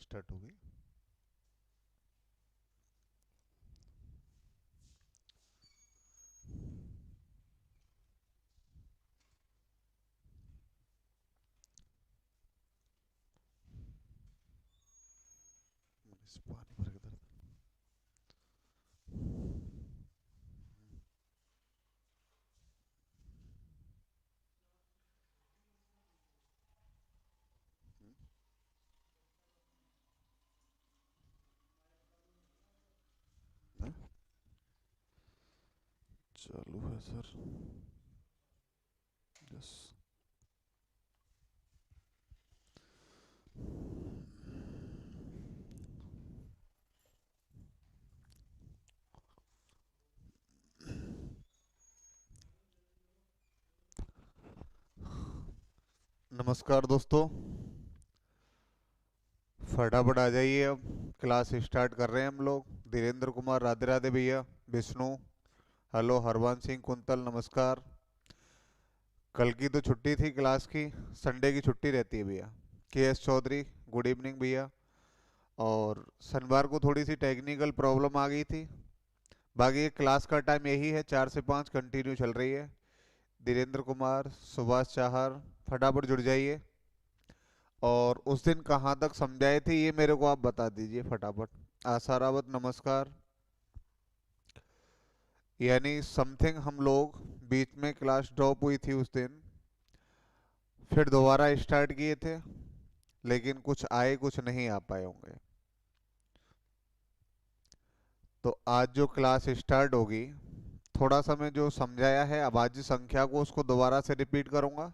Start हो गई। इस पानी भर के दर्द। हाँ? चालू है सर। यस। नमस्कार दोस्तों, फटाफट आ जाइए। अब क्लास स्टार्ट कर रहे हैं हम लोग। धीरेन्द्र कुमार, राधे राधे भैया। विष्णु, हेलो। हरवान सिंह, कुंतल, नमस्कार। कल की तो छुट्टी थी क्लास की, संडे की छुट्टी रहती है भैया। के एस चौधरी, गुड इवनिंग भैया। और शनिवार को थोड़ी सी टेक्निकल प्रॉब्लम आ गई थी। बाकी ये क्लास का टाइम यही है, 4 से 5 कंटिन्यू चल रही है। धीरेन्द्र कुमार, सुभाष चाहर, फटाफट जुड़ जाइए। और उस दिन कहाँ तक समझाए थे ये मेरे को आप बता दीजिए फटाफट। आशा रावत, नमस्कार। यानी समथिंग हम लोग बीच में क्लास ड्रॉप हुई थी उस दिन, फिर दोबारा स्टार्ट किए थे, लेकिन कुछ आए कुछ नहीं आ पाए होंगे। तो आज जो क्लास स्टार्ट होगी, थोड़ा सा मैं जो समझाया है अभाज्य संख्या को उसको दोबारा से रिपीट करूंगा,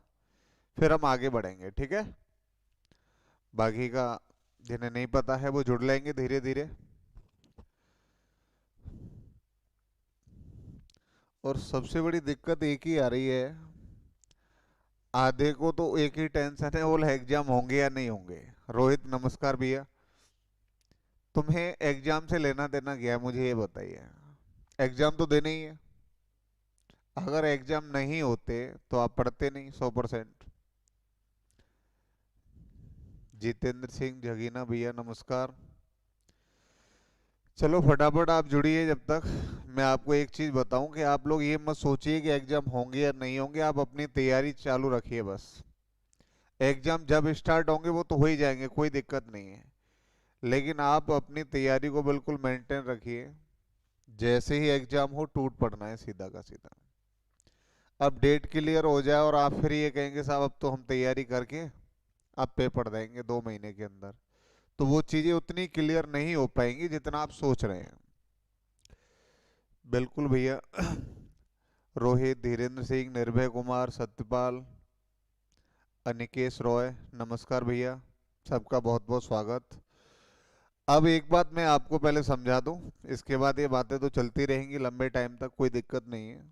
फिर हम आगे बढ़ेंगे, ठीक है। बाकी का जिन्हें नहीं पता है वो जुड़ लेंगे धीरे धीरे। और सबसे बड़ी दिक्कत एक ही आ रही है, आधे को तो एक ही टेंशन है, वो एग्जाम होंगे या नहीं होंगे। रोहित, नमस्कार भैया। तुम्हें एग्जाम से लेना देना क्या है, मुझे ये बताइए। एग्जाम तो देने ही है। अगर एग्जाम नहीं होते तो आप पढ़ते नहीं 100%। जितेंद्र सिंह जगीना भैया, नमस्कार। चलो फटाफट आप जुड़िए। जब तक मैं आपको एक चीज बताऊं कि आप लोग ये मत सोचिए कि एग्जाम होंगे या नहीं होंगे, आप अपनी तैयारी चालू रखिए बस। एग्जाम जब स्टार्ट होंगे वो तो हो ही जाएंगे, कोई दिक्कत नहीं है। लेकिन आप अपनी तैयारी को बिल्कुल मेंटेन रखिए। जैसे ही एग्जाम हो टूट पड़ना है सीधा का सीधा। अब डेट क्लियर हो जाए और आप फिर ये कहेंगे साहब अब तो हम तैयारी करके अब पेपर देंगे 2 महीने के अंदर, तो वो चीजें उतनी क्लियर नहीं हो पाएंगी जितना आप सोच रहे हैं। बिल्कुल भैया। रोहित, धीरेन्द्र सिंह, निर्भय कुमार, सत्यपाल, अनिकेश रॉय, नमस्कार भैया। सबका बहुत बहुत स्वागत। अब एक बात मैं आपको पहले समझा दूं, इसके बाद ये बातें तो चलती रहेंगी लंबे टाइम तक, कोई दिक्कत नहीं है।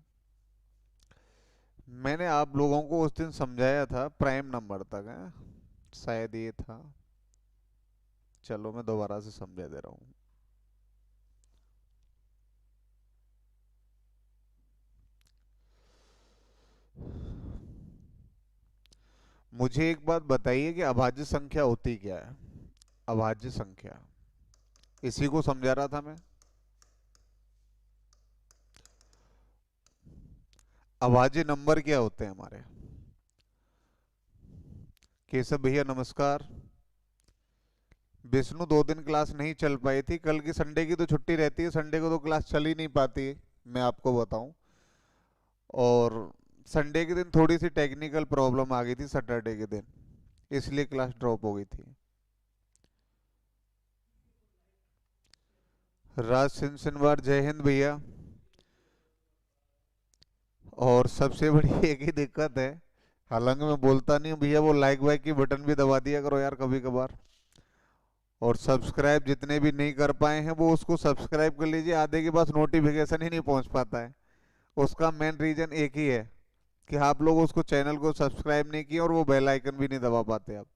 मैंने आप लोगों को उस दिन समझाया था प्राइम नंबर तक है, शायद ये था। चलो मैं दोबारा से समझा दे रहा हूँ। मुझे एक बात बताइए कि अभाज्य संख्या होती क्या है। अभाज्य संख्या, इसी को समझा रहा था मैं। अभाज्य नंबर क्या होते हैं हमारे। केशव भैया, नमस्कार। विष्णु, 2 दिन क्लास नहीं चल पाई थी, कल की संडे की तो छुट्टी रहती है, संडे को तो क्लास चल ही नहीं पाती, मैं आपको बताऊं। और संडे के दिन थोड़ी सी टेक्निकल प्रॉब्लम आ गई थी सैटरडे के दिन, इसलिए क्लास ड्रॉप हो गई थी। राज सिंसनवार, जय हिंद भैया। और सबसे बड़ी एक ही दिक्कत है, हालांकि मैं बोलता नहीं हूँ भैया, वो लाइक वाइक की बटन भी दबा दिया करो यार कभी कभार। और सब्सक्राइब जितने भी नहीं कर पाए हैं वो उसको सब्सक्राइब कर लीजिए, आधे के पास नोटिफिकेशन ही नहीं पहुंच पाता है। उसका मेन रीजन एक ही है कि आप लोग उसको चैनल को सब्सक्राइब नहीं किए और वो बेल आइकन भी नहीं दबा पाते आप।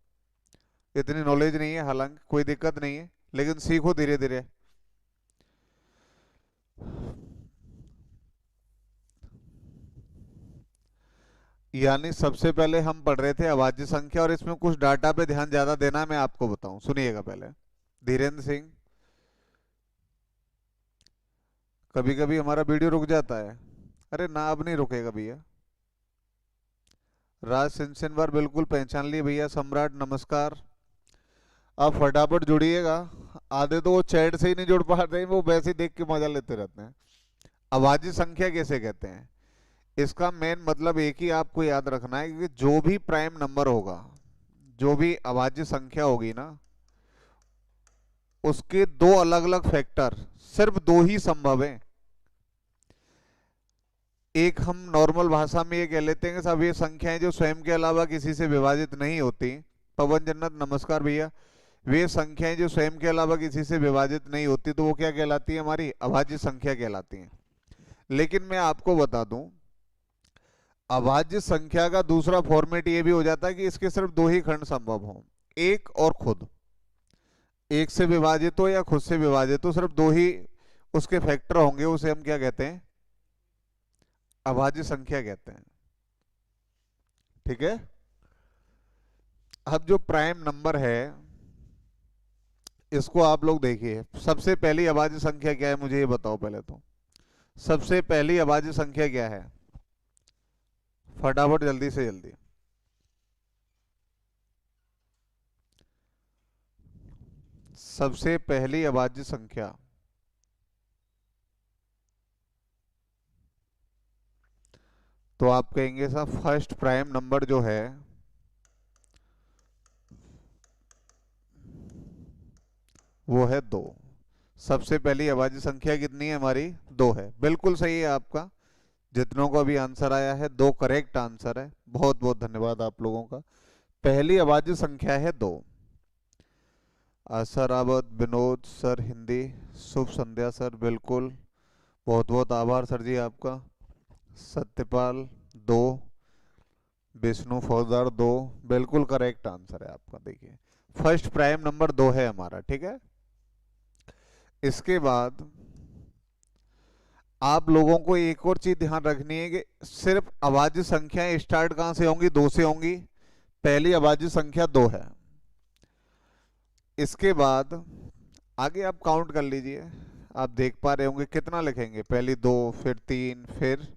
इतनी नॉलेज नहीं है, हालांकि कोई दिक्कत नहीं है, लेकिन सीखो धीरे धीरे। यानी सबसे पहले हम पढ़ रहे थे अभाज्य संख्या, और इसमें कुछ डाटा पे ध्यान ज्यादा देना है, मैं आपको बताऊं, सुनिएगा पहले। धीरेन्द्र सिंह, कभी कभी हमारा वीडियो रुक जाता है। अरे ना, अब नहीं रुकेगा भैया। राज सिंचनवार बिल्कुल पहचान लिए भैया। सम्राट नमस्कार। आप फटाफट जुड़िएगा। आधे तो वो चैट से ही नहीं जुड़ पा रहे हैं, वो वैसे ही देख के मजा लेते रहते हैं। अभाज्य संख्या किसे कहते हैं? इसका मेन मतलब एक ही आपको याद रखना है कि जो भी प्राइम नंबर होगा, जो भी अभाज्य संख्या होगी ना, उसके दो अलग अलग फैक्टर, सिर्फ दो ही संभव हैं। एक हम नॉर्मल भाषा में ये कह लेते हैं कि सब ये संख्याएं जो स्वयं के अलावा किसी से विभाजित नहीं होती। पवन जन्नत नमस्कार भैया। वे संख्याएं जो स्वयं के अलावा किसी से विभाजित नहीं होती तो वो क्या कहलाती है? हमारी अभाज्य संख्या कहलाती है। लेकिन मैं आपको बता दूं, अभाज्य संख्या का दूसरा फॉर्मेट ये भी हो जाता है कि इसके सिर्फ दो ही खंड संभव हों, एक और खुद। एक से विभाजित हो या खुद से विभाजित हो, सिर्फ दो ही उसके फैक्टर होंगे, उसे हम क्या कहते हैं? अभाज्य संख्या कहते हैं। ठीक है। अब जो प्राइम नंबर है, इसको आप लोग देखिए। सबसे पहली अभाज्य संख्या क्या है, मुझे ये बताओ पहले तो। सबसे पहली अभाज्य संख्या क्या है? फटाफट जल्दी से जल्दी। सबसे पहली अभाज्य संख्या, तो आप कहेंगे साहब फर्स्ट प्राइम नंबर जो है वो है 2। सबसे पहली अभाज्य संख्या कितनी है हमारी? 2 है। बिल्कुल सही है आपका। जितनों को अभी आंसर आया है 2 करेक्ट आंसर है। बहुत बहुत धन्यवाद आप लोगों का। पहली अभाज्य संख्या है 2। सर आवत, विनोद सर हिंदी, शुभ संध्या सर। बिल्कुल, बहुत बहुत आभार सर जी आपका। सत्यपाल 2, विष्णु फौजदार 2, बिल्कुल करेक्ट आंसर है आपका। देखिए फर्स्ट प्राइम नंबर 2 है हमारा। ठीक है। इसके बाद आप लोगों को एक और चीज ध्यान रखनी है कि सिर्फ अभाज्य संख्याएं स्टार्ट कहां से होंगी? 2 से होंगी। पहली अभाज्य संख्या 2 है। इसके बाद आगे आप काउंट कर लीजिए। आप देख पा रहे होंगे कितना लिखेंगे? पहली 2, फिर 3, फिर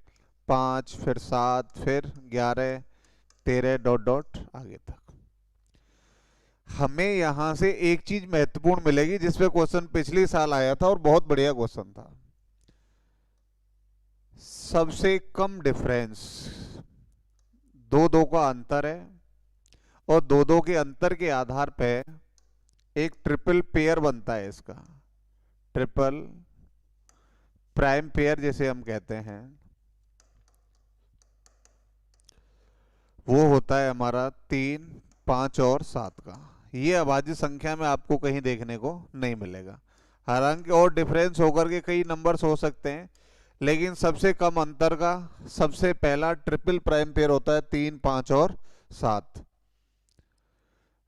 5, फिर 7, फिर 11, 13 डॉट डॉट आगे तक। हमें यहां से एक चीज महत्वपूर्ण मिलेगी जिसपे क्वेश्चन पिछले साल आया था और बहुत बढ़िया क्वेश्चन था। सबसे कम डिफरेंस, 2 का अंतर है और 2 के अंतर के आधार पे एक ट्रिपल पेयर बनता है। इसका ट्रिपल प्राइम पेयर जैसे हम कहते हैं, वो होता है हमारा 3, 5 और 7 का। ये अभाज्य संख्या में आपको कहीं देखने को नहीं मिलेगा। हालांकि और डिफरेंस होकर के कई नंबर्स हो सकते हैं, लेकिन सबसे कम अंतर का सबसे पहला ट्रिपल प्राइम पेयर होता है 3, 5 और 7।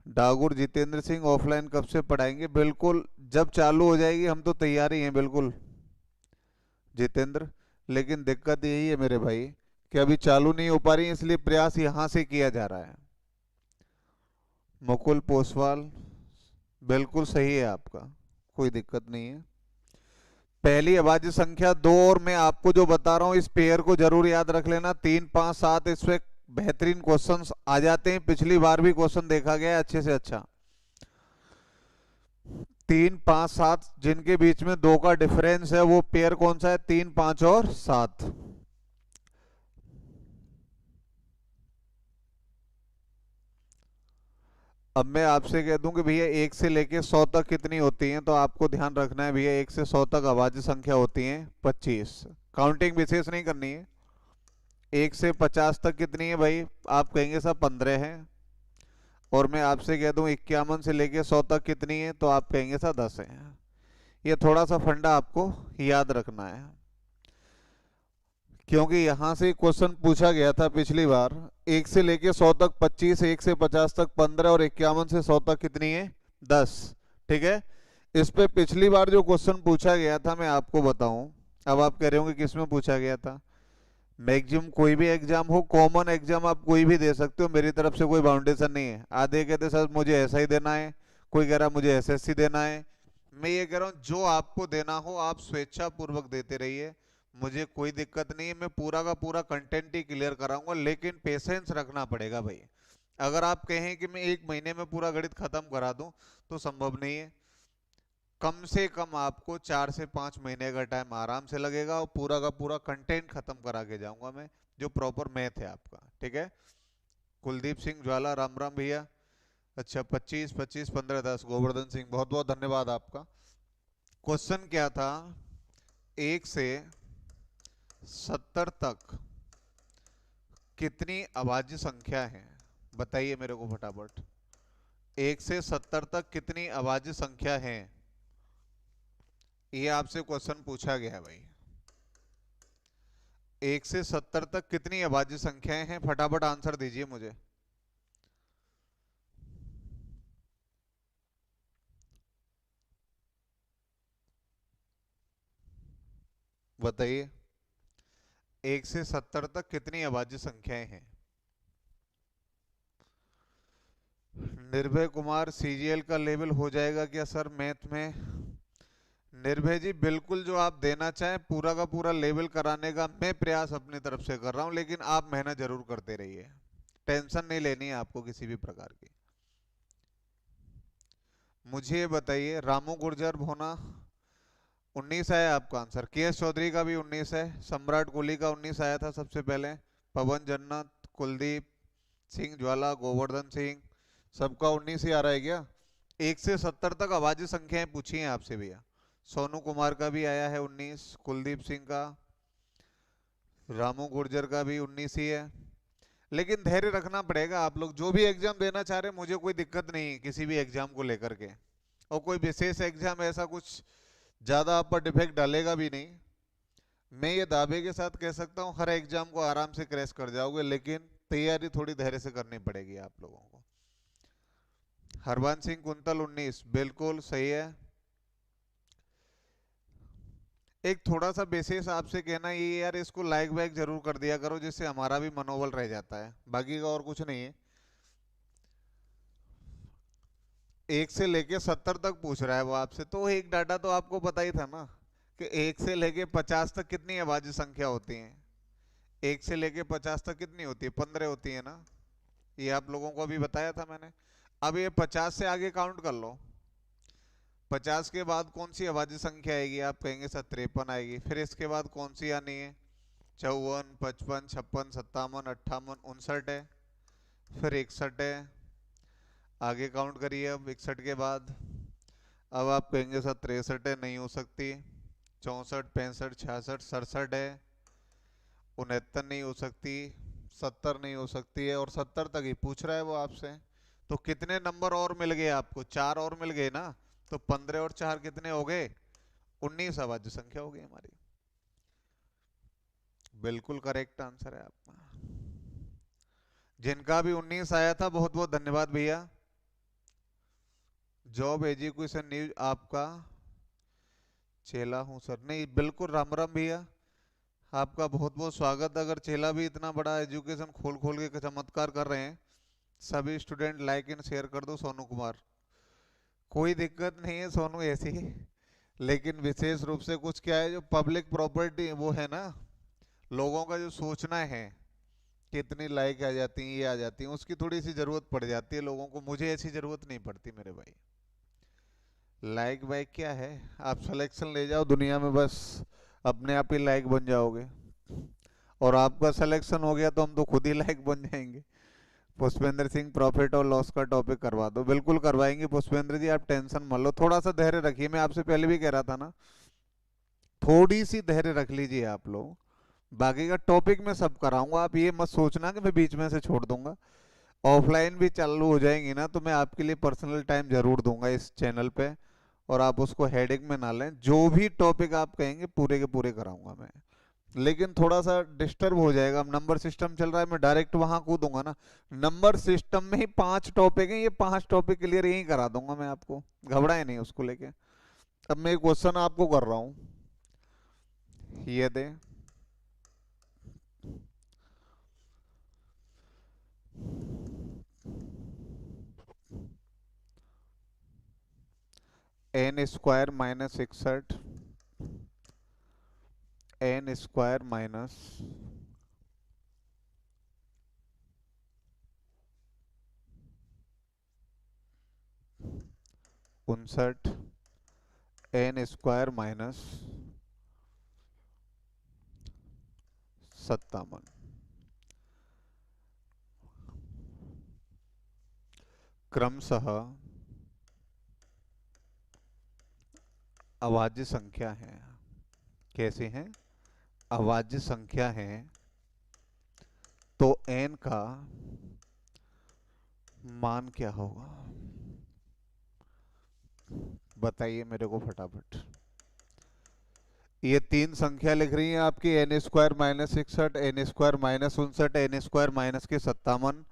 डागुर जितेंद्र सिंह ऑफलाइन कब से पढ़ाएंगे? बिल्कुल, जब चालू हो जाएगी हम तो तैयार ही हैं। बिल्कुल जितेंद्र, लेकिन दिक्कत यही है मेरे भाई कि अभी चालू नहीं हो पा रही है, इसलिए प्रयास यहां से किया जा रहा है। मुकुल पोसवाल, बिल्कुल सही है आपका, कोई दिक्कत नहीं है। पहली अभाज्य संख्या 2, और मैं आपको जो बता रहा हूं इस पेयर को जरूर याद रख लेना। 3, 5, 7 इस पे बेहतरीन क्वेश्चंस आ जाते हैं। पिछली बार भी क्वेश्चन देखा गया है अच्छे से अच्छा। 3, 5, 7 जिनके बीच में 2 का डिफरेंस है, वो पेयर कौन सा है? 3, 5 और 7। अब मैं आपसे कह दूं कि भैया 1 से लेके 100 तक कितनी होती हैं, तो आपको ध्यान रखना है भैया 1 से 100 तक अभाज्य संख्या होती हैं 25। काउंटिंग विशेष नहीं करनी है। 1 से 50 तक कितनी है भाई? आप कहेंगे सब 15 है। और मैं आपसे कह दूं 51 से लेके 100 तक कितनी है, तो आप कहेंगे सब 10 है। ये थोड़ा सा फंडा आपको याद रखना है, क्योंकि यहां से क्वेश्चन पूछा गया था पिछली बार। 1 से लेके 100 तक 25, 1 से 50 तक 15 और 51 से 100 तक कितनी है? 10। ठीक है। इस पे पिछली बार जो क्वेश्चन पूछा गया था मैं आपको बताऊं। अब आप कह रहे होंगे किस में पूछा गया था? मैक्सिमम कोई भी एग्जाम हो, कॉमन एग्जाम आप कोई भी दे सकते हो, मेरी तरफ से कोई बाउंडेशन नहीं है। आधे कहते सर मुझे ऐसा ही देना है, कोई कह रहा मुझे एसएससी देना है, मैं ये कह रहा हूँ जो आपको देना हो आप स्वेच्छा पूर्वक देते रहिए, मुझे कोई दिक्कत नहीं है, मैं पूरा का पूरा कंटेंट ही क्लियर कराऊंगा, लेकिन पेशेंस रखना पड़ेगा भाई। अगर आप कहें कि मैं 1 महीने में पूरा गणित खत्म करा दूं तो संभव नहीं है। कम से कम आपको 4 से 5 महीने का टाइम आराम से लगेगा और पूरा का पूरा कंटेंट खत्म करा के जाऊंगा मैं, जो प्रॉपर मैथ है आपका। ठीक है। कुलदीप सिंह ज्वाला, राम राम भैया। अच्छा, 25 25 15 10, गोवर्धन सिंह, बहुत बहुत धन्यवाद आपका। क्वेश्चन क्या था? 1 से 70 तक कितनी अभाज्य संख्या है? बताइए मेरे को फटाफट। 1 से 70 तक कितनी अभाज्य संख्या है? ये आपसे क्वेश्चन पूछा गया है भाई। 1 से 70 तक कितनी अभाज्य संख्याएं हैं? फटाफट आंसर दीजिए मुझे। बताइए, 1 से 70 तक कितनी अभाज्य संख्याएं हैं? निर्भय कुमार, सीजीएल का लेवल हो जाएगा क्या सर मैथ में? निर्भय जी बिल्कुल, जो आप देना चाहें पूरा का पूरा लेवल कराने का मैं प्रयास अपनी तरफ से कर रहा हूं, लेकिन आप मेहनत जरूर करते रहिए। टेंशन नहीं लेनी है आपको किसी भी प्रकार की। मुझे बताइए, रामू गुर्जर भोना, 19 आया आपका आंसर। के एस चौधरी का भी 19 है। सम्राट कोहली का 19 आया था सबसे पहले। पवन जन्नत, कुलदीप सिंह ज्वाला, गोवर्धन सिंह, सबका 19 ही आ रहा है क्या? 1 से 70 तक अभाज्य संख्याएं पूछी हैं आपसे भैया। सोनू कुमार का भी आया है 19, कुलदीप सिंह का, रामू गुर्जर का भी 19 ही है। लेकिन धैर्य रखना पड़ेगा। आप लोग जो भी एग्जाम देना चाह रहे हैं, मुझे कोई दिक्कत नहीं है किसी भी एग्जाम को लेकर के, और कोई विशेष एग्जाम ऐसा कुछ ज्यादा आप पर डिफेक्ट डालेगा भी नहीं। मैं ये दावे के साथ कह सकता हूँ हर एग्जाम को आराम से क्रैश कर जाओगे, लेकिन तैयारी थोड़ी धैर्य से करनी पड़ेगी आप लोगों को। हरवंश सिंह कुंतल 19 बिल्कुल सही है। एक थोड़ा सा बेसिस आपसे कहना ये यार, इसको लाइक वाइक जरूर कर दिया करो, जिससे हमारा भी मनोबल रह जाता है, बाकी का और कुछ नहीं है। 1 से लेके 70 तक पूछ रहा है वो आपसे, तो एक डाटा तो आपको पता ही था ना कि 1 से लेके 50 तक कितनी अभाज्य संख्या होती है। 1 से लेके 50 तक कितनी होती है? 15 होती है ना। ये आप लोगों को अभी बताया था मैंने। अब ये 50 से आगे काउंट कर लो। 50 के बाद कौन सी अभाज्य संख्या आएगी? आप कहेंगे सर 53 आएगी। फिर इसके बाद कौन सी आनी है? 54, 55, 56, 57, 58, 59 है। फिर 61 है। आगे काउंट करिए अब 61 के बाद। अब आप कहेंगे सर 63 है, नहीं हो सकती। 64, 65, 66, 67 है। 69 नहीं हो सकती। 70 नहीं हो सकती है, और 70 तक ही पूछ रहा है वो आपसे। तो कितने नंबर और मिल गए आपको? 4 और मिल गए ना। तो 15 और 4 कितने हो गए? 19 अभाज्य संख्या हो गई हमारी। बिल्कुल करेक्ट आंसर है आपका। जिनका भी 19 आया था बहुत बहुत धन्यवाद भैया। जॉब एजुकेशन न्यूज आपका चेला हूँ सर, नहीं बिल्कुल राम राम भैया। आपका बहुत बहुत स्वागत। अगर चेला भी इतना बड़ा एजुकेशन खोल खोल के चमत्कार कर रहे हैं, सभी स्टूडेंट लाइक एंड शेयर कर दो सोनू कुमार। कोई दिक्कत नहीं है सोनू, ऐसी ही। लेकिन विशेष रूप से कुछ क्या है, जो पब्लिक प्रॉपर्टी वो है ना, लोगों का जो सोचना है कितनी लाइक आ जाती हैं, ये आ जाती हैं, उसकी थोड़ी सी जरूरत पड़ जाती है लोगों को। मुझे ऐसी जरूरत नहीं पड़ती मेरे भाई। लाइक वाइक क्या है? आप सिलेक्शन ले जाओ दुनिया में, बस अपने आप ही लाइक बन जाओगे। और आपका सिलेक्शन हो गया तो हम तो खुद ही लाइक बन जाएंगे। पुष्पेंद्र सिंह, प्रॉफिट और लॉस का टॉपिक करवा दो। बिल्कुल करवाएंगे पुष्पेंद्र जी, आप टेंशन मत लो, थोड़ा सा धैर्य रखिए। मैं आपसे पहले भी कह रहा था ना, थोड़ी सी धैर्य रख लीजिए आप लोग। बाकी का टॉपिक मैं सब कराऊंगा, आप ये मत सोचना कि मैं बीच में से छोड़ दूंगा। ऑफलाइन भी चालू हो जाएंगी ना, तो मैं आपके लिए पर्सनल टाइम जरूर दूंगा इस चैनल पे। और आप उसको हेडेक में ना लें, जो भी टॉपिक आप कहेंगे पूरे के पूरे कराऊंगा मैं। लेकिन थोड़ा सा डिस्टर्ब हो जाएगा, अब नंबर सिस्टम चल रहा है, मैं डायरेक्ट वहां कूदूंगा ना। नंबर सिस्टम में ही 5 टॉपिक हैं, ये 5 टॉपिक क्लियर यहीं करा दूंगा मैं आपको। घबराए नहीं उसको लेके। अब मैं एक क्वेश्चन आपको कर रहा हूँ, ये दे। N square minus 61 N square minus 59 N square minus 57 क्रमशः अभाज्य संख्या है। कैसे हैं? अभाज्य संख्या है, तो n का मान क्या होगा बताइए मेरे को फटाफट। ये तीन संख्या लिख रही है आपकी, N square minus 61 N square minus 59 N square minus के 57।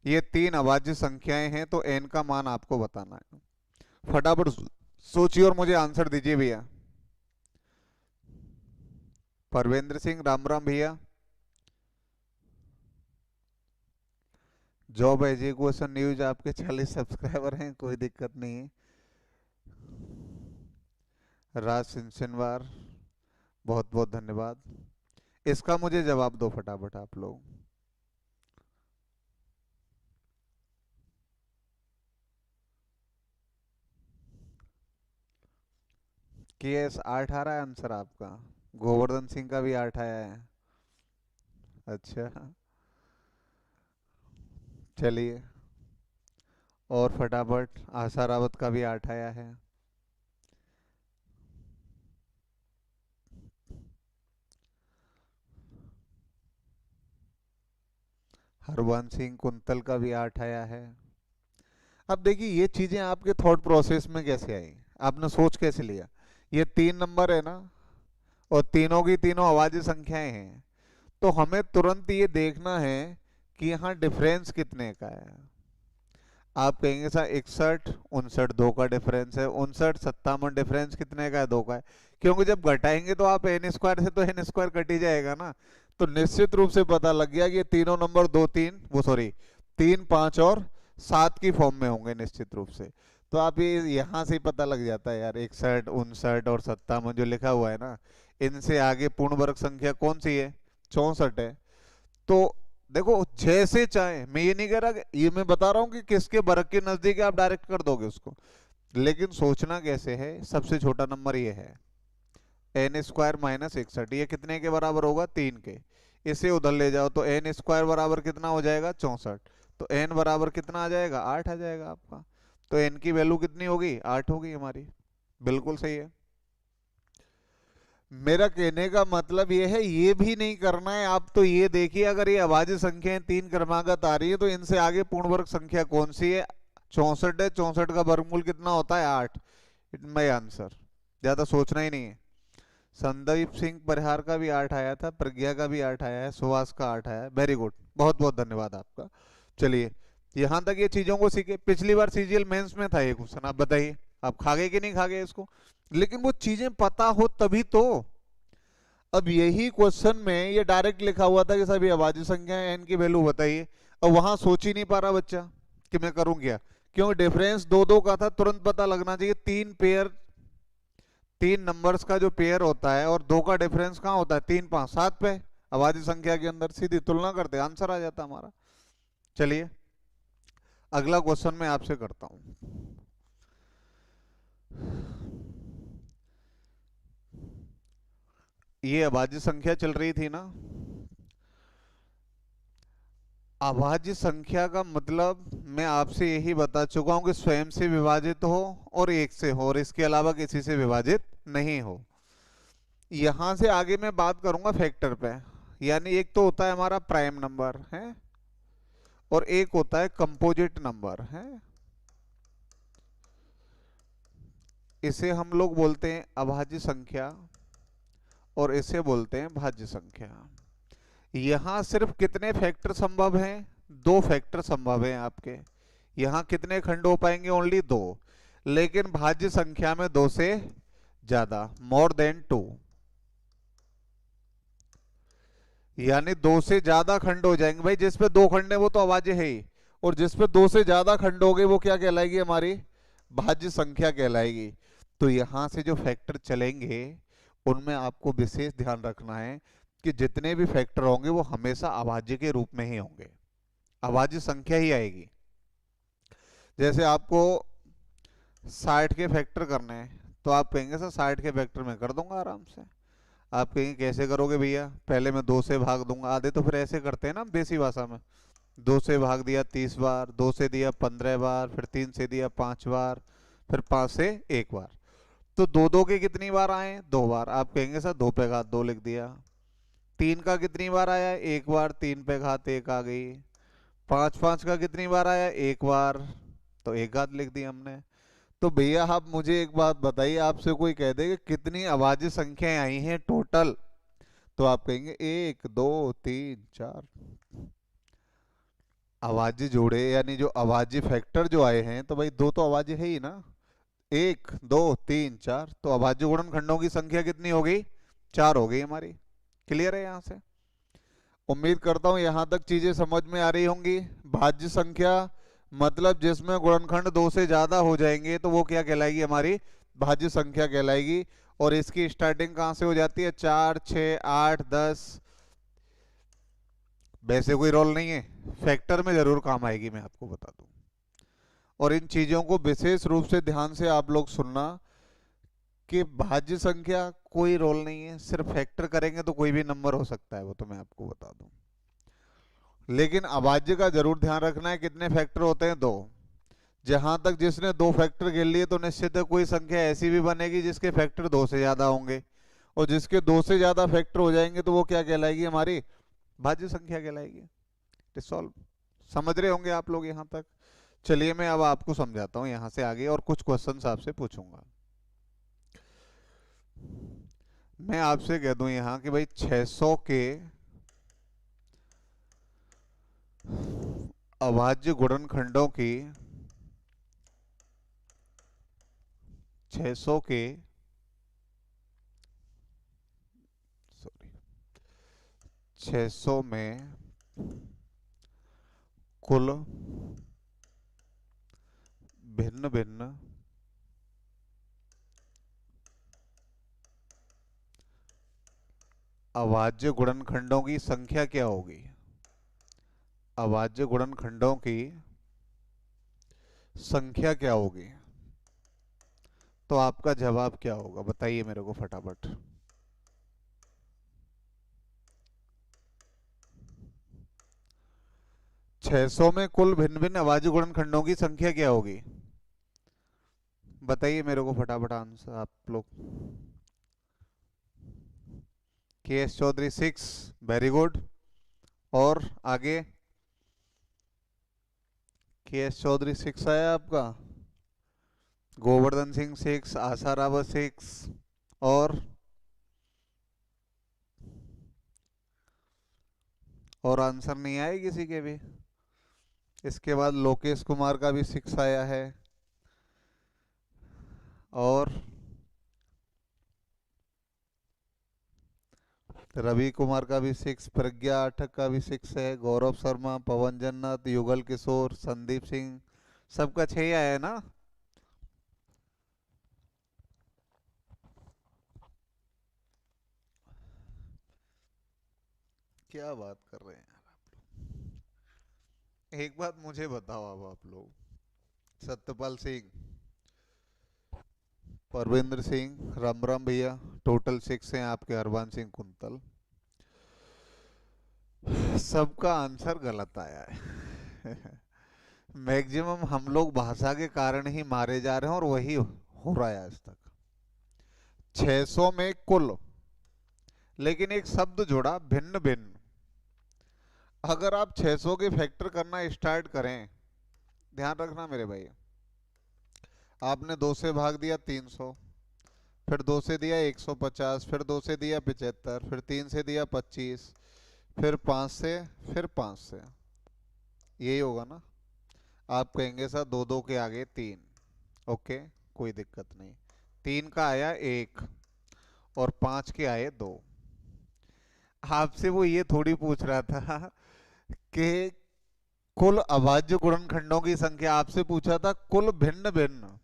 ये तीन अभाज्य संख्याएं हैं, तो n का मान आपको बताना है। फटाफट सोचिए और मुझे आंसर दीजिए भैया। परवेंद्र सिंह, राम राम भैया। जॉब एजुकेशन न्यूज आपके 40 सब्सक्राइबर हैं, कोई दिक्कत नहीं है। राज सिंचनवार, बहुत बहुत धन्यवाद। इसका मुझे जवाब दो फटाफट आप लोग। केएस 8 आ रहा है आंसर आपका। गोवर्धन सिंह का भी 8 आया है। अच्छा, चलिए। और फटाफट आशा रावत का भी 8 आया है। हरवंश सिंह कुंतल का भी 8 आया है। अब देखिए ये चीजें आपके थॉट प्रोसेस में कैसे आई, आपने सोच कैसे लिया। ये 3 नंबर है ना, और तीनों की तीनों अभाज्य संख्याएं हैं, तो हमें तुरंत ये देखना है कि यहाँ डिफरेंस कितने का है। आप कहेंगे सर 61 59 2 का डिफरेंस है, 59 57 डिफरेंस कितने का है? 2 का है। क्योंकि जब घटाएंगे तो आप एन स्क्वायर से तो एन स्क्वायर कट ही जाएगा ना। तो निश्चित रूप से पता लग गया कि ये तीनों नंबर 2 3 वो सॉरी 3 5 और 7 की फॉर्म में होंगे निश्चित रूप से। तो आप ये यहाँ से ही पता लग जाता है यार, 61 59 और 57 जो लिखा हुआ है ना, इनसे आगे पूर्ण वर्ग संख्या कौन सी है? 64 है। तो देखो जैसे चाहे, मैं ये नहीं कह रहा, ये मैं बता रहा हूं कि किसके वर्ग के नजदीक है आप डायरेक्ट कर दोगे उसको, लेकिन सोचना कैसे है। सबसे छोटा नंबर ये है एन स्क्वायर माइनस 61, ये कितने के बराबर होगा? 3 के। इसे उधर ले जाओ तो एन स्क्वायर बराबर कितना हो जाएगा? 64। तो एन बराबर कितना आ जाएगा? 8 आ जाएगा आपका। तो एन की वैल्यू कितनी होगी? 8 होगी हमारी। बिल्कुल सही है। मेरा कहने का मतलब ये है, ये भी नहीं करना है आप। तो ये देखिए, अगर ये अभाज्य संख्याएं 3 क्रमागत आ रही है, तो इनसे आगे पूर्ण वर्ग संख्या कौन सी है? 64 है। 64 का वर्गमूल कितना होता है? 8। इट माई आंसर, ज्यादा सोचना ही नहीं है। संदीप सिंह परिहार का भी 8 आया था, प्रज्ञा का भी 8 आया है, सुहास का 8 आया है। वेरी गुड, बहुत बहुत धन्यवाद आपका। चलिए, यहां तक ये चीजों को सीखे। पिछली बार सीजीएल मेंस में था ये क्वेश्चन, आप बताइए आप खा गए कि नहीं खा गए इसको? लेकिन वो चीजें पता हो तभी तो। अब यही क्वेश्चन में ये डायरेक्ट लिखा हुआ था कि सभी अभाज्य संख्या है, एन की वैल्यू बताइए। अब वहां सोच ही नहीं पा रहा बच्चा कि मैं करूं क्या, क्योंकि डिफरेंस 2 2 का था, तुरंत पता लगना चाहिए। 3 पेयर, 3 नंबर्स का जो पेयर होता है, और 2 का डिफरेंस कहाँ होता है? 3 5 7 पे। अभाज्य संख्या के अंदर सीधी तुलना करते आंसर आ जाता हमारा। चलिए अगला क्वेश्चन मैं आपसे करता हूं। ये अभाज्य संख्या चल रही थी ना। अभाज्य संख्या का मतलब मैं आपसे यही बता चुका हूं कि स्वयं से विभाजित हो और 1 से हो, और इसके अलावा किसी से विभाजित नहीं हो। यहां से आगे मैं बात करूंगा फैक्टर पे। यानी एक तो होता है हमारा प्राइम नंबर है, और एक होता है कंपोजिट नंबर है। इसे हम लोग बोलते हैं अभाज्य संख्या, और इसे बोलते हैं भाज्य संख्या। यहां सिर्फ कितने फैक्टर संभव हैं? 2 फैक्टर संभव हैं आपके। यहां कितने खंड हो पाएंगे? ओनली 2। लेकिन भाज्य संख्या में 2 से ज्यादा, मोर देन 2। यानी 2 से ज्यादा खंड हो जाएंगे भाई। जिसपे 2 खंड है वो तो अभाज्य है ही, और जिसपे 2 से ज्यादा खंड हो गए वो क्या कहलाएगी? हमारी भाज्य संख्या कहलाएगी। तो यहाँ से जो फैक्टर चलेंगे उनमें आपको विशेष ध्यान रखना है कि जितने भी फैक्टर होंगे वो हमेशा अभाज्य के रूप में ही होंगे, अभाज्य संख्या ही आएगी। जैसे आपको 60 के फैक्टर करने हैं तो आप कहेंगे सर 60 के फैक्टर में कर दूंगा आराम से। आप कहेंगे कैसे करोगे भैया, पहले मैं 2 से भाग दूंगा। आधे तो फिर ऐसे करते हैं ना देसी भाषा में, 2 से भाग दिया 30 बार, 2 से दिया 15 बार, फिर 3 से दिया 5 बार, फिर 5 से 1 बार। तो 2 के कितनी बार आए? 2 बार। आप कहेंगे सर 2 पे घात 2 लिख दिया। 3 का कितनी बार आया? 1 बार, 3 पे घात 1 आ गई। 5 का कितनी बार आया? 1 बार, तो 1 घात लिख दी हमने। तो भैया आप मुझे एक बात बताइए, आपसे कोई कह दे कि कितनी अभाज्य संख्याएं आई हैं टोटल, तो आप कहेंगे 1 2 3 4। अभाज्य जोड़े यानी जो अभाज्य फैक्टर जो आए हैं, तो भाई 2 तो अभाज्य है ही ना, 1 2 3 4। तो अभाज्य गुणनखंडों की संख्या कितनी हो गई? 4 हो गई हमारी। क्लियर है यहाँ से? उम्मीद करता हूँ यहाँ तक चीजें समझ में आ रही होंगी। भाज्य संख्या मतलब जिसमें गुणनखंड 2 से ज्यादा हो जाएंगे तो वो क्या कहलाएगी? हमारी भाज्य संख्या कहलाएगी। और इसकी स्टार्टिंग कहाँ से हो जाती है? 4 6 8 10। वैसे कोई रोल नहीं है, फैक्टर में जरूर काम आएगी, मैं आपको बता दूं। और इन चीजों को विशेष रूप से ध्यान से आप लोग सुनना कि भाज्य संख्या कोई रोल नहीं है, सिर्फ फैक्टर करेंगे तो कोई भी नंबर हो सकता है, वो तो मैं आपको बता दूं। लेकिन अभाज्य का जरूर ध्यान रखना है, कितने फैक्टर होते हैं? 2। जहां तक जिसने 2 फैक्टर गिन लिए तो निश्चित है कोई संख्या ऐसी भी बनेगी जिसके फैक्टर 2 से ज्यादा होंगे, और जिसके 2 से ज्यादा फैक्टर हो जाएंगे तो वो क्या कहलाएगी? हमारी भाज्य संख्या कहलाएगी। डिसॉल्व। समझ रहे होंगे आप लोग यहाँ तक? चलिए मैं अब आपको समझाता हूँ यहाँ से आगे, और कुछ क्वेश्चंस आपसे पूछूंगा। मैं आपसे कह दूं यहाँ कि भाई 600 के अभाज्य गुणनखंडों की 600 के 600 में कुल भिन्न भिन्न अभाज्य गुणनखंडों की संख्या क्या होगी? अभाज्य गुणनखंडों की संख्या क्या होगी? तो आपका जवाब क्या होगा? बताइए मेरे को फटाफट। छह सौ में कुल भिन्न भिन्न अभाज्य गुणनखंडों की संख्या क्या होगी? बताइए मेरे को फटाफट आंसर आप लोग। के एस चौधरी 6, वेरी गुड। और आगे? के एस चौधरी 6 आया आपका, गोवर्धन सिंह 6, आशा रावत 6, और आंसर नहीं आए किसी के भी? इसके बाद लोकेश कुमार का भी 6 आया है, और रवि कुमार का भी 6, प्रज्ञा आठक का भी 6 है, गौरव शर्मा, पवन जन्नत, युगल किशोर, संदीप सिंह, सबका 6 आया है ना? क्या बात कर रहे हैं यार आप लोग? एक बात मुझे बताओ अब आप लोग, सत्यपाल सिंह, परविंद्र सिंह, राम राम भैया, टोटल 6 हैं आपके, हरवान सिंह कुंतल, सबका आंसर गलत आया है। मैक्सिमम हम लोग भाषा के कारण ही मारे जा रहे हैं, और वही हो रहा है आज तक। 600 में कुल, लेकिन एक शब्द जोड़ा, भिन्न भिन्न। अगर आप 600 के फैक्टर करना स्टार्ट करें, ध्यान रखना मेरे भाई, आपने 2 से भाग दिया 300, फिर 2 से दिया 150, फिर 2 से दिया 75, फिर 3 से दिया 25, फिर 5 से, फिर 5 से, यही होगा ना? आप कहेंगे सर 2 2 के आगे 3, ओके कोई दिक्कत नहीं। 3 का आया 1, और 5 के आए 2। आपसे वो ये थोड़ी पूछ रहा था कि कुल अभाज्य गुणनखंडों की संख्या, आपसे पूछा था कुल भिन्न भिन्न।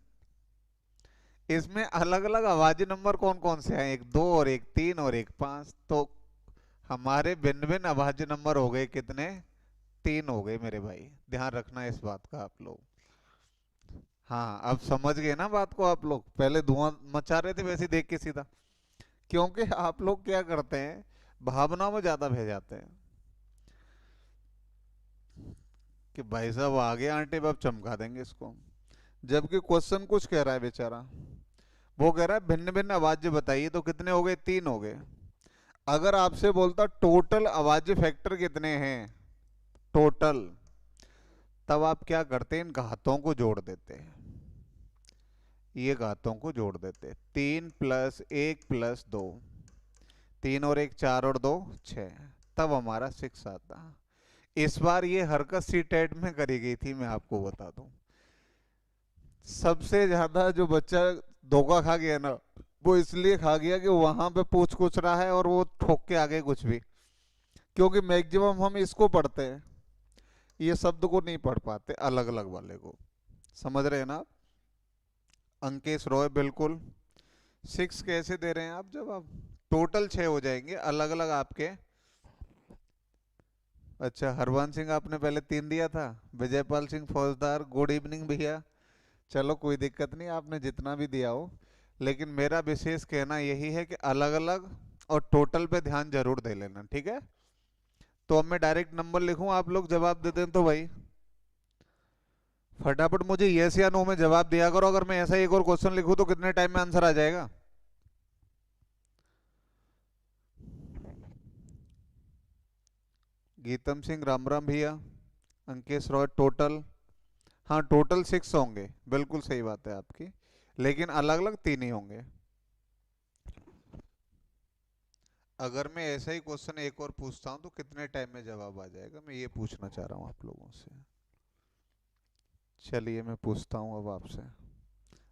इसमें अलग अलग आवाजी नंबर कौन कौन से हैं? एक दो और एक तीन और एक पाँच, तो हमारे भिन्न भिन्न आभाज्य नंबर हो गए कितने? तीन हो गए मेरे भाई, ध्यान रखना इस बात का आप लोग। हाँ, अब समझ गए ना बात को आप लोग? पहले धुआं मचा रहे थे वैसे ही देख के सीधा, क्योंकि आप लोग क्या करते हैं, भावना में ज्यादा बह जाते हैं कि भाई साहब आ गए आंटी, अब चमका देंगे इसको। जबकि क्वेश्चन कुछ कह रहा है बेचारा, वो कह रहा है भिन्न भिन्न आवाज बताइए, तो कितने हो गए? तीन हो गए। अगर आपसे बोलता टोटल आवाज फैक्टर कितने हैं, टोटल, तब आप क्या करते? इन घातों को जोड़ देते, ये घातों को जोड़ देते। तीन प्लस एक प्लस दो, तीन और एक चार और दो छः, तब हमारा सिक्स आता। इस बार ये हरकत सी टेट में करी गई थी, मैं आपको बता दूं। सबसे ज्यादा जो बच्चा धोखा खा गया ना, वो इसलिए खा गया कि वहां पे पूछ कुछ रहा है और वो ठोक के आ गए कुछ भी। क्योंकि मैक्सिमम हम इसको पढ़ते हैं, ये शब्द को नहीं पढ़ पाते, अलग अलग वाले को। समझ रहे हैं ना? अंकेश रॉय बिल्कुल। सिक्स कैसे दे रहे हैं आप? जब आप टोटल छह हो जाएंगे अलग अलग आपके। अच्छा, हरवंश सिंह आपने पहले तीन दिया था। विजयपाल सिंह फौजदार, गुड इवनिंग भैया। चलो कोई दिक्कत नहीं, आपने जितना भी दिया हो, लेकिन मेरा विशेष कहना यही है कि अलग अलग और टोटल पे ध्यान जरूर दे लेना, ठीक है? तो अब मैं डायरेक्ट नंबर लिखूं, आप लोग जवाब दे दें तो भाई फटाफट मुझे यस या नो में जवाब दिया करो। अगर मैं ऐसा एक और क्वेश्चन लिखूं तो कितने टाइम में आंसर आ जाएगा? गीतम सिंह राम राम भैया। अंकेश रॉय टोटल, हाँ टोटल सिक्स होंगे, बिल्कुल सही बात है आपकी, लेकिन अलग अलग तीन ही होंगे। अगर मैं ऐसा ही क्वेश्चन एक और पूछता हूँ तो कितने टाइम में जवाब आ जाएगा, मैं ये पूछना चाह रहा हूँ आप लोगों से। चलिए मैं पूछता हूँ अब आपसे।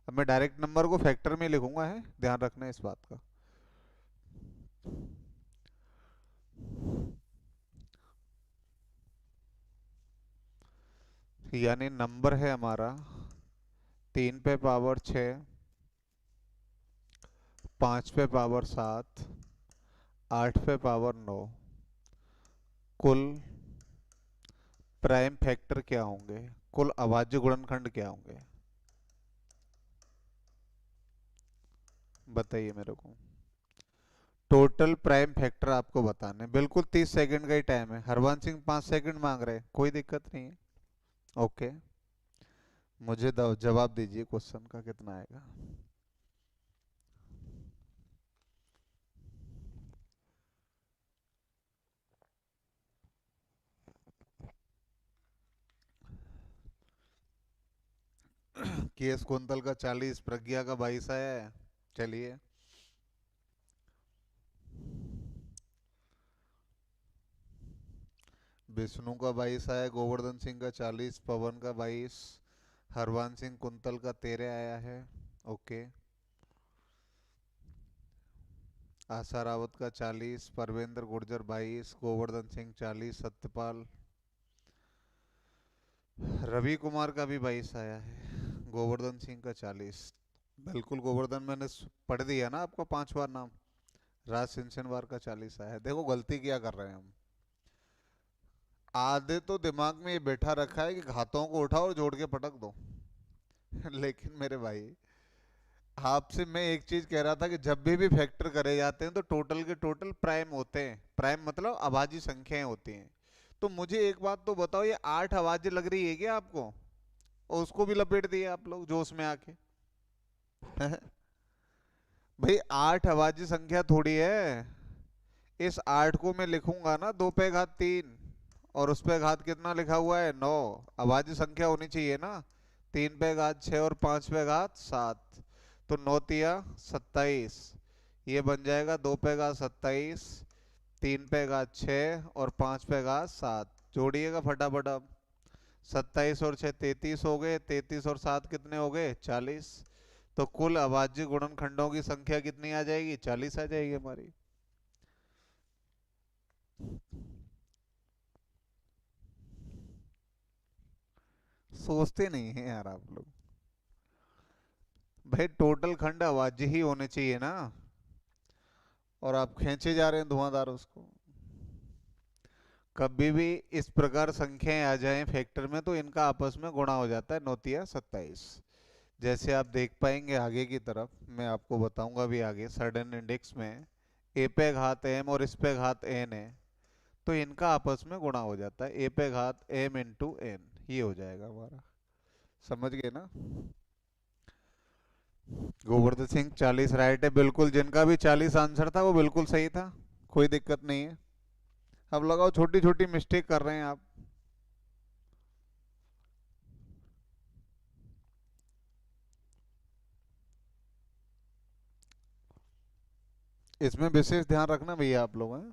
अब मैं डायरेक्ट नंबर को फैक्टर में लिखूंगा, है ध्यान रखना इस बात का। यानी नंबर है हमारा तीन पे पावर छः, पाँच पे पावर सात, आठ पे पावर नौ, कुल प्राइम फैक्टर क्या होंगे, कुल अभाज्य गुणनखंड क्या होंगे? बताइए मेरे को। टोटल प्राइम फैक्टर आपको बताने हैं। बिल्कुल 30 सेकंड का ही टाइम है। हरवंश सिंह 5 सेकंड मांग रहे हैं, कोई दिक्कत नहीं है। ओके, मुझे जवाब दीजिए क्वेश्चन का कितना आएगा। केस कुंतल का 40, प्रज्ञा का 22 आया है। चलिए, विष्णु का 22 आया, गोवर्धन सिंह का 40, पवन का 22, हरवंश सिंह कुंतल का 13 आया है। ओके, आशा रावत का 40, परवेंद्र गुर्जर 22, गोवर्धन सिंह 40, सत्यपाल, रवि कुमार का भी 22 आया है, गोवर्धन सिंह का 40। बिल्कुल गोवर्धन, मैंने पढ़ दिया ना आपको 5 बार नाम। राज सिंचनवार का 40 आया है। देखो गलती क्या कर रहे हैं हम, आधे तो दिमाग में ये बैठा रखा है कि घातों को उठाओ और जोड़ के पटक दो। लेकिन मेरे भाई, आपसे मैं एक चीज कह रहा था कि जब भी फैक्टर करे जाते हैं तो टोटल के टोटल प्राइम होते हैं। प्राइम मतलब अभाज्य संख्याएं होती हैं। तो मुझे एक बात तो बताओ, ये आठ अभाज्य लग रही है क्या आपको? और उसको भी लपेट दिए आप लोग जोश में आके। भाई आठ अभाज्य संख्या थोड़ी है। इस आठ को मैं लिखूंगा ना दो पे घात तीन, और उस पे घात कितना लिखा हुआ है? नौ। अभाज्य संख्या होनी चाहिए ना। तीन पे घात छः और पांच पे घात सात, तो नौ तिया 27। ये बन जाएगा दो पे घात 27, तीन पे घात छः और पांच पे घात सात। जोड़िएगा फटाफट अब। 27 और 6 33 हो गए, 33 और 7 कितने हो गए? 40। तो कुल अभाज्य गुणनखंडों की संख्या कितनी आ जाएगी? 40 आ जाएगी हमारी। सोचते नहीं है यार आप लोग। भाई टोटल खंड अभाज्य ही होने चाहिए ना, और आप खींचे जा रहे हैं धुआंधार उसको। कभी भी इस प्रकार संख्याएं आ जाएं फैक्टर में तो इनका आपस में गुणा हो जाता है, 9×27। जैसे आप देख पाएंगे आगे की तरफ, मैं आपको बताऊंगा भी आगे, सडन इंडेक्स में ए पे घात एम और इस पे घात एन है, तो इनका आपस में गुणा हो जाता है, ए पे घात एम इंटू एन, ये हो जाएगा हमारा। समझ गए ना? गोवर्धन सिंह 40 राइट है बिल्कुल, जिनका भी 40 आंसर था वो बिल्कुल सही था, कोई दिक्कत नहीं है। अब लगाओ, छोटी छोटी मिस्टेक कर रहे हैं आप। इसमें विशेष ध्यान रखना भैया आप लोग हैं।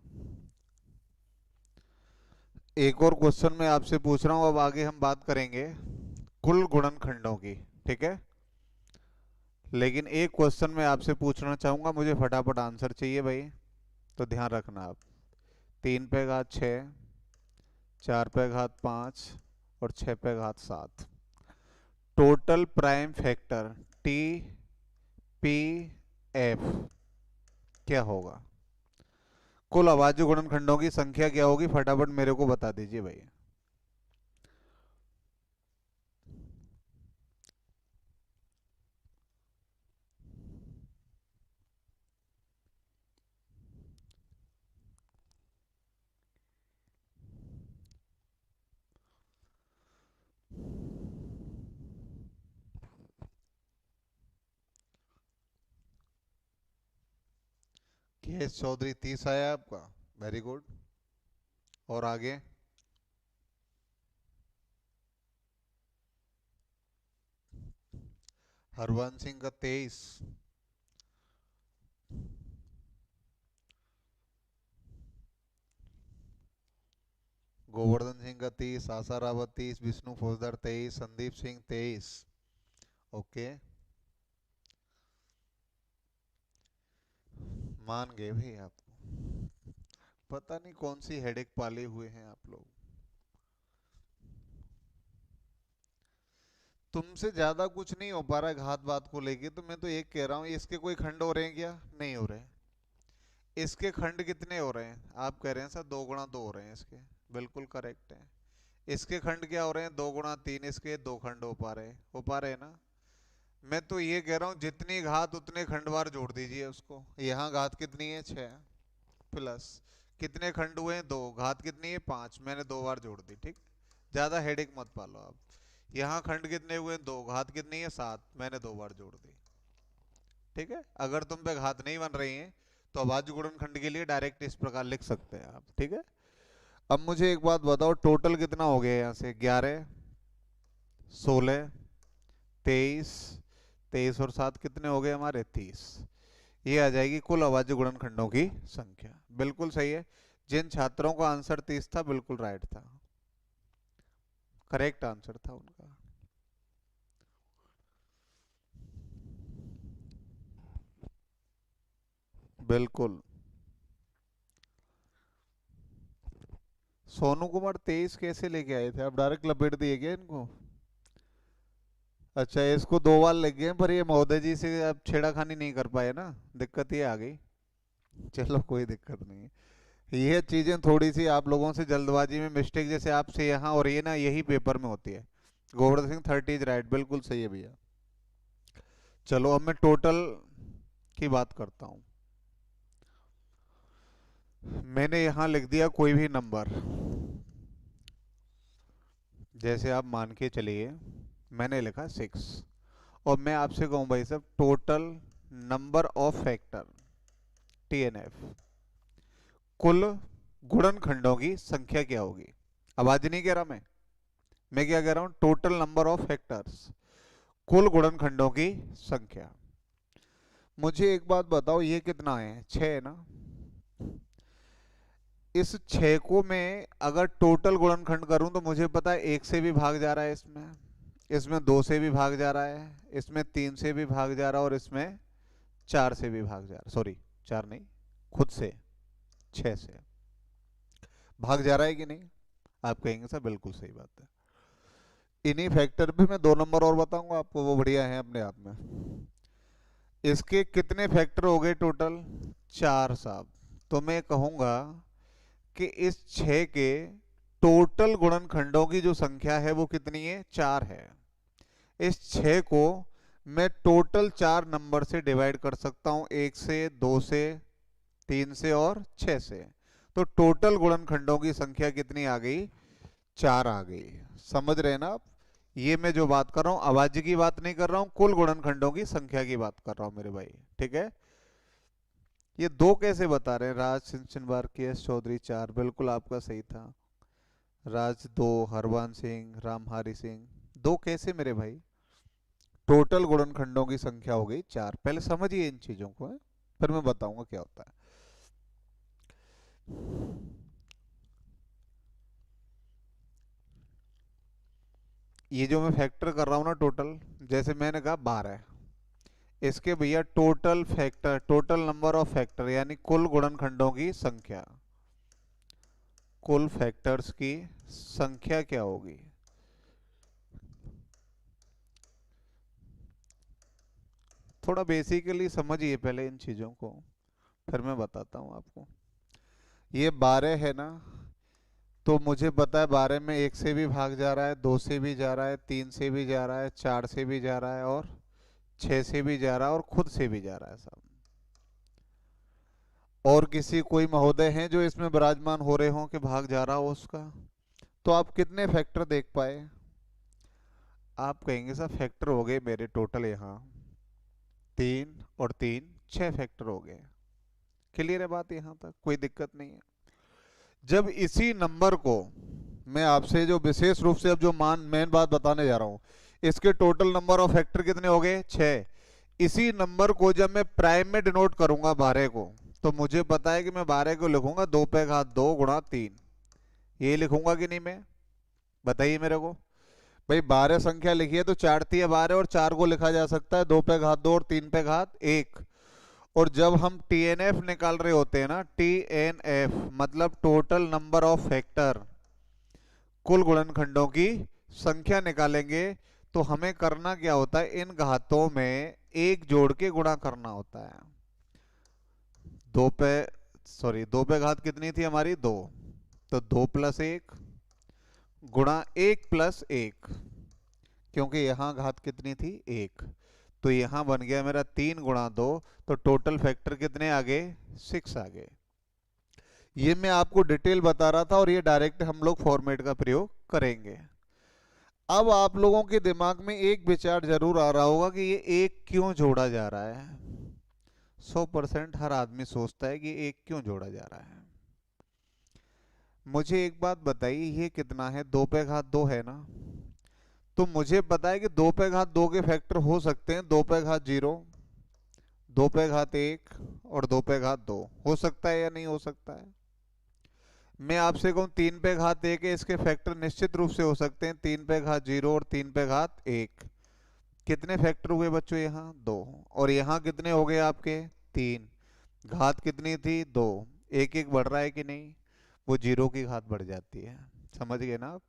एक और क्वेश्चन मैं आपसे पूछ रहा हूँ, अब आगे हम बात करेंगे कुल गुणनखंडों की, ठीक है? लेकिन एक क्वेश्चन मैं आपसे पूछना चाहूंगा, मुझे फटाफट आंसर चाहिए भाई, तो ध्यान रखना आप। 3 पे घात 6, 4 पे घात 5 और 6 पे घात 7, total prime factor T P F क्या होगा? कुल अभाज्य गुणनखंडों की संख्या क्या होगी, फटाफट मेरे को बता दीजिए भाई। केएस चौधरी 30 आया आपका, वेरी गुड। और आगे? हरवंश सिंह का 23, गोवर्धन सिंह का 30, आशा रावत 30, विष्णु फौजदार 23, संदीप सिंह 23। ओके, मान गए भाई आप। पता नहीं कौन सी हेडेक पाले हुए हैं आप लोग। तुमसे ज्यादा कुछ नहीं हो पा रहा है घात बात को लेके, तो मैं तो एक कह रहा हूँ, इसके कोई खंड हो रहे हैं क्या? नहीं हो रहे। इसके खंड कितने हो रहे हैं? आप कह रहे हैं सर 2×2 हो रहे हैं इसके, बिल्कुल करेक्ट है। इसके खंड क्या हो रहे हैं? 2×3, इसके 2 खंड हो पा रहे हैं, हो पा रहे हैं ना? मैं तो ये कह रहा हूँ जितनी घात उतने खंडवार जोड़ दीजिए उसको। यहाँ घात कितनी है? 6, प्लस कितने खंड हुए हैं? 2, घात कितनी है? 5, मैंने 2 बार जोड़ दी, ठीक। ज्यादा हेडेक मत पालो आप। यहाँ खंड कितने हुए? 2, घात कितनी है? 7, मैंने 2 बार जोड़ दी, ठीक है। अगर तुम पे घात नहीं बन रही हैं तो अभाज्य गुणनखंड के लिए डायरेक्ट इस प्रकार लिख सकते हैं आप, ठीक है। अब मुझे एक बात बताओ, टोटल कितना हो गया यहाँ से? 11, 16, 23, 23 और 7 कितने हो गए हमारे? 30। ये आ जाएगी कुल अभाज्य गुणनखंडों की संख्या, बिल्कुल सही है। जिन छात्रों का आंसर 30 था बिल्कुल राइट था, करेक्ट आंसर था उनका। बिल्कुल। सोनू कुमार 23 कैसे लेके आए थे आप? डायरेक्ट लपेट दिए क्या इनको? अच्छा, इसको 2 बार लग गए, पर ये महोदय जी से अब छेड़ाखानी नहीं कर पाए ना, दिक्कत ये आ गई। चलो कोई दिक्कत नहीं है, ये चीजें थोड़ी सी आप लोगों से जल्दबाजी में मिस्टेक, जैसे आपसे यहाँ और ये ना, यही पेपर में होती है। गोवर्धन सिंह 30 राइट, बिल्कुल सही है भैया। चलो अब मैं टोटल की बात करता हूँ। मैंने यहाँ लिख दिया कोई भी नंबर, जैसे आप मान के चलिए मैंने लिखा 6, और मैं आपसे कहूँ भाई साहब, total number of factor TNF, कुल गुणनखंडों की संख्या क्या होगी? अब आज नहीं कह रहा मैं क्या कह रहा हूँ, टोटल नंबर ऑफ फैक्टर्स, कुल गुणनखंडों की संख्या। मुझे एक बात बताओ, ये कितना है? 6 है ना? इस 6 को मैं अगर टोटल गुणनखंड करूं तो मुझे पता है 1 से भी भाग जा रहा है, इसमें इसमें 2 से भी भाग जा रहा है, इसमें 3 से भी भाग जा रहा है, और इसमें 4 से भी भाग जा रहा है, सॉरी 4 नहीं, खुद से 6 से भाग जा रहा है कि नहीं? आप कहेंगे सर बिल्कुल सही बात है। इन्हीं फैक्टर पे मैं 2 नंबर और बताऊंगा आपको, वो बढ़िया है अपने आप में। इसके कितने फैक्टर हो गए टोटल? 4 साहब। तो मैं कहूंगा कि इस 6 के टोटल गुणनखंडों की जो संख्या है वो कितनी है? 4 है। इस 6 को मैं टोटल 4 नंबर से डिवाइड कर सकता हूं, 1 से, 2 से, 3 से और 6 से। तो टोटल गुणनखंडों की संख्या कितनी आ गई? 4 आ गई। समझ रहे हैं ना आप? ये मैं जो बात कर रहा हूं आवाजी की बात नहीं कर रहा हूं, कुल गुणनखंडों की संख्या की बात कर रहा हूं मेरे भाई। ठीक है। ये दो कैसे बता रहे हैं? राज सिंचनवार के एस चौधरी 4, बिल्कुल आपका सही था। राज 2, हरवान सिंह, रामहारी सिंह 2 कैसे मेरे भाई? टोटल गुणनखंडों की संख्या हो गई 4। पहले समझिए इन चीजों को है? फिर मैं बताऊंगा क्या होता है। ये जो मैं फैक्टर कर रहा हूं ना टोटल, जैसे मैंने कहा 12, इसके भैया total factor, total number of factor यानी कुल गुणनखंडों की संख्या, कुल फैक्टर्स की संख्या क्या होगी? थोड़ा बेसिकली समझिए पहले इन चीजों को, फिर मैं बताता हूं आपको। ये 12 है ना, तो मुझे पता है 12 में 1 से भी भाग जा रहा है, 2 से भी जा रहा है, 3 से भी जा रहा है, 4 से भी जा रहा है और 6 से भी जा रहा है और खुद से भी जा रहा है सब। और किसी कोई महोदय हैं जो इसमें विराजमान हो रहे हो कि भाग जा रहा हो उसका? तो आप कितने फैक्टर देख पाए? आप कहेंगे सर फैक्टर हो गए मेरे टोटल यहाँ 3 और 3 6 फैक्टर हो गए। क्लियर है बात? यहाँ तक कोई दिक्कत नहीं है। जब इसी नंबर को मैं आपसे जो विशेष रूप से अब जो मान मेन बात बताने जा रहा हूँ, इसके टोटल नंबर ऑफ फैक्टर कितने हो गए? 6। इसी नंबर को जब मैं प्राइम में डिनोट करूंगा 12 को, तो मुझे पता है कि मैं 12 को लिखूंगा 2 पे घात 2 गुणा 3। ये लिखूंगा कि नहीं मैं? बताइए मेरे को। भाई 12 संख्या लिखी है तो 4 तिया 12 और 4 को लिखा जा सकता है 2 पे घात 2 और 3 पे घात 1। और जब हम TNF निकाल रहे होते हैं ना, TNF मतलब टोटल नंबर ऑफ फैक्टर, कुल गुणनखंडों की संख्या निकालेंगे, तो हमें करना क्या होता है? इन घातों में एक जोड़ के गुणा करना होता है। 2 पे, सॉरी 2 पे घात कितनी थी हमारी? 2। तो 2 प्लस 1 गुणा 1 प्लस 1, क्योंकि यहाँ घात कितनी थी? 1। तो यहाँ बन गया मेरा 3 गुणा 2। तो टोटल फैक्टर कितने आ गए? 6 आ गए। ये मैं आपको डिटेल बता रहा था और ये डायरेक्ट हम लोग फॉर्मेट का प्रयोग करेंगे। अब आप लोगों के दिमाग में एक विचार जरूर आ रहा होगा कि ये एक क्यों जोड़ा जा रहा है? 100% हर आदमी सोचता है कि एक क्यों जोड़ा जा रहा है। मुझे एक बात बताइए, ये कितना है? 2 पे घात 2 है ना? तो मुझे पता है कि 2 पे घात 2 के फैक्टर हो सकते हैं 2 पे घात 0, 2 पे घात 1 और 2 पे घात 2। हो सकता है या नहीं हो सकता है? मैं आपसे कहूँ 3 पे घात 1 है, इसके फैक्टर निश्चित रूप से हो सकते हैं 3 पे घात 0 और 3 पे घात 1। कितने फैक्टर हुए बच्चों? यहाँ 2। और यहाँ कितने हो गए आपके? 3। घात कितनी थी? 2। एक एक बढ़ रहा है कि नहीं? वो 0 की घात बढ़ जाती है। समझ गए ना आप?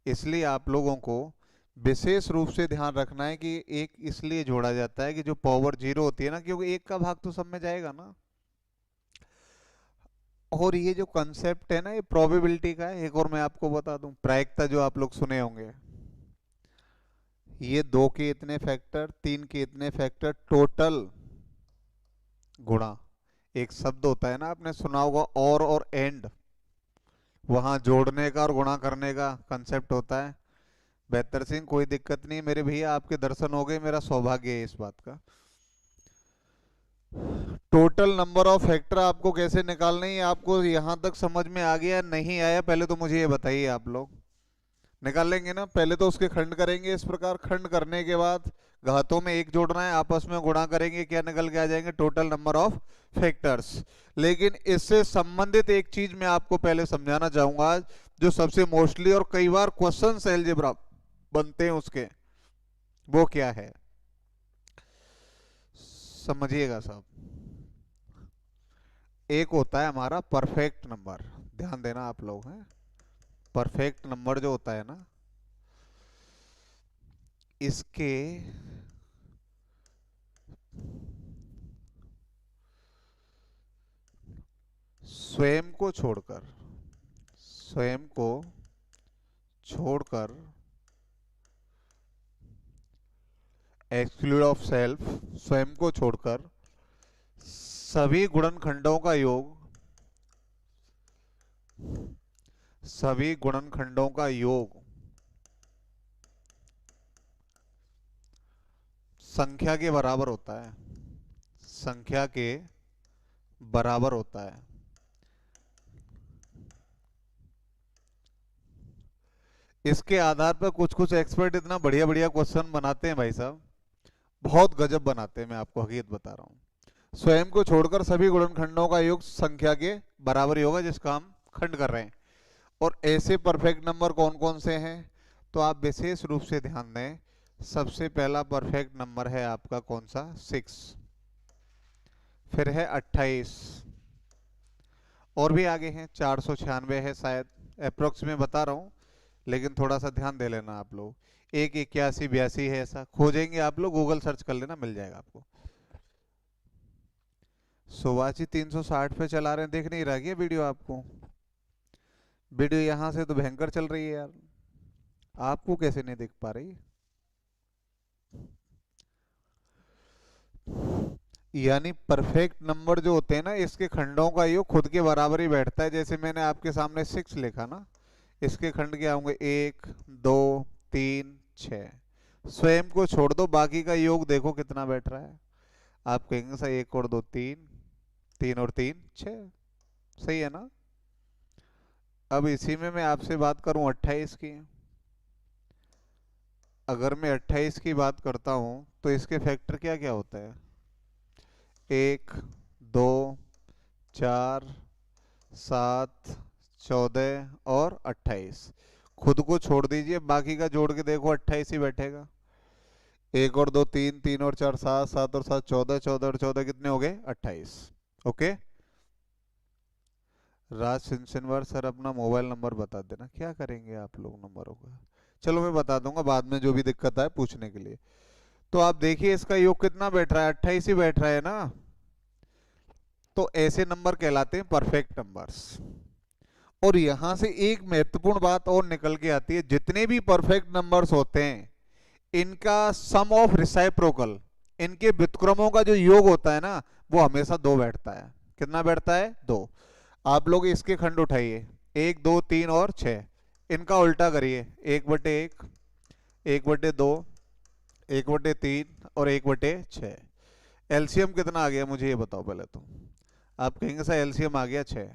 इसलिए आप लोगों को विशेष रूप से ध्यान रखना है कि एक इसलिए जोड़ा जाता है कि जो पावर 0 होती है ना, क्योंकि एक का भाग तो सब में जाएगा ना। और ये जो कंसेप्ट है ना, ये प्रोबेबिलिटी का है। एक और मैं आपको बता दूं, प्रायिकता जो आप लोग सुने होंगे, ये 2 के इतने फैक्टर, 3 के इतने फैक्टर टोटल गुणा, एक शब्द होता है ना आपने सुना होगा और एंड, वहां जोड़ने का और गुणा करने का कंसेप्ट होता है। बेहतर सिंह कोई दिक्कत नहीं मेरे भैया, आपके दर्शन हो गए, मेरा सौभाग्य है इस बात का। टोटल नंबर ऑफ फैक्टर आपको कैसे निकालने हैं, आपको यहां तक समझ में आ गया नहीं आया? पहले तो मुझे ये बताइए। आप लोग निकाल लेंगे ना? पहले तो उसके खंड करेंगे इस प्रकार, खंड करने के बाद घातों में एक जोड़ना है, आपस में गुणा करेंगे, क्या निकल के आ जाएंगे? Total number of factors. लेकिन इससे संबंधित एक चीज मैं आपको पहले समझाना चाहूंगा, जो सबसे मोस्टली और कई बार क्वेश्चन अलजेब्रा बनते हैं उसके, वो क्या है समझिएगा साहब। एक होता है हमारा परफेक्ट नंबर, ध्यान देना आप लोग हैं। परफेक्ट नंबर जो होता है ना, इसके स्वयं को छोड़कर, स्वयं को छोड़कर, एक्सक्लूड ऑफ सेल्फ, स्वयं को छोड़कर सभी गुणनखंडों का योग, सभी गुणनखंडों का योग संख्या के बराबर होता है, संख्या के बराबर होता है। इसके आधार पर कुछ कुछ एक्सपर्ट इतना बढ़िया बढ़िया क्वेश्चन बनाते हैं भाई साहब, बहुत गजब बनाते हैं, मैं आपको हकीकत बता रहा हूं। स्वयं को छोड़कर सभी गुणनखंडों का योग संख्या के बराबर ही होगा जिसका हम खंड कर रहे हैं। और ऐसे परफेक्ट नंबर कौन कौन से हैं, तो आप विशेष रूप से ध्यान दें। सबसे पहला परफेक्ट नंबर है आपका कौन सा, 6, फिर है 28, और भी आगे हैं, 496 है शायद, अप्रोक्स में बता रहा हूं, लेकिन थोड़ा सा ध्यान दे लेना आप लोग। 181 82 है, ऐसा खोजेंगे आप लोग, गूगल सर्च कर लेना, मिल जाएगा आपको। सुभाष 360 पे चला रहे हैं, देख नहीं रहा क्या वीडियो आपको? वीडियो यहां से तो भयंकर चल रही है यार, आपको कैसे नहीं दिख पा रही? यानी परफेक्ट नंबर जो होते हैं ना, इसके खंडों का योग खुद के बराबर ही बैठता है। जैसे मैंने आपके सामने 6 लिखा ना, इसके खंड क्या होंगे, 1 2 3 6। स्वयं को छोड़ दो, बाकी का योग देखो कितना बैठ रहा है। आप कहेंगे सर 1 और 2 3, 3 और 3 6, सही है ना? अब इसी में मैं आपसे बात करूं 28 की। अगर मैं 28 की बात करता हूं तो इसके फैक्टर क्या क्या होता है, 1 2 4 7 14 और 28। खुद को छोड़ दीजिए, बाकी का जोड़ के देखो 28 ही बैठेगा। 1 और 2 3, 3 और 4 7, 7 और 7 14, 14 और 14 कितने हो गए, 28। ओके, राज सिंचनवर सर अपना मोबाइल नंबर बता देना। क्या करेंगे आप लोग नंबरों का? चलो मैं बता दूंगा बाद में, जो भी दिक्कत आए पूछने के लिए। तो आप देखिए इसका योग कितना बैठ रहा है, 28 ही बैठ रहा है ना। तो ऐसे नंबर कहलाते हैं परफेक्ट नंबर्स। और यहां से एक महत्वपूर्ण बात और निकल के आती है, जितने भी परफेक्ट नंबर्स होते हैं इनका सम ऑफ रेसिप्रोकल, इनके व्युत्क्रमों का जो योग होता है ना, वो हमेशा 2 बैठता है। कितना बैठता है, 2। आप लोग इसके खंड उठाइए, 1 2 3 और 6, इनका उल्टा करिए, 1/1, 1/2, 1/3 और 1/6। एलसीएम कितना आ गया मुझे ये बताओ पहले तो। आप कहेंगे सर एलसीएम आ गया 6,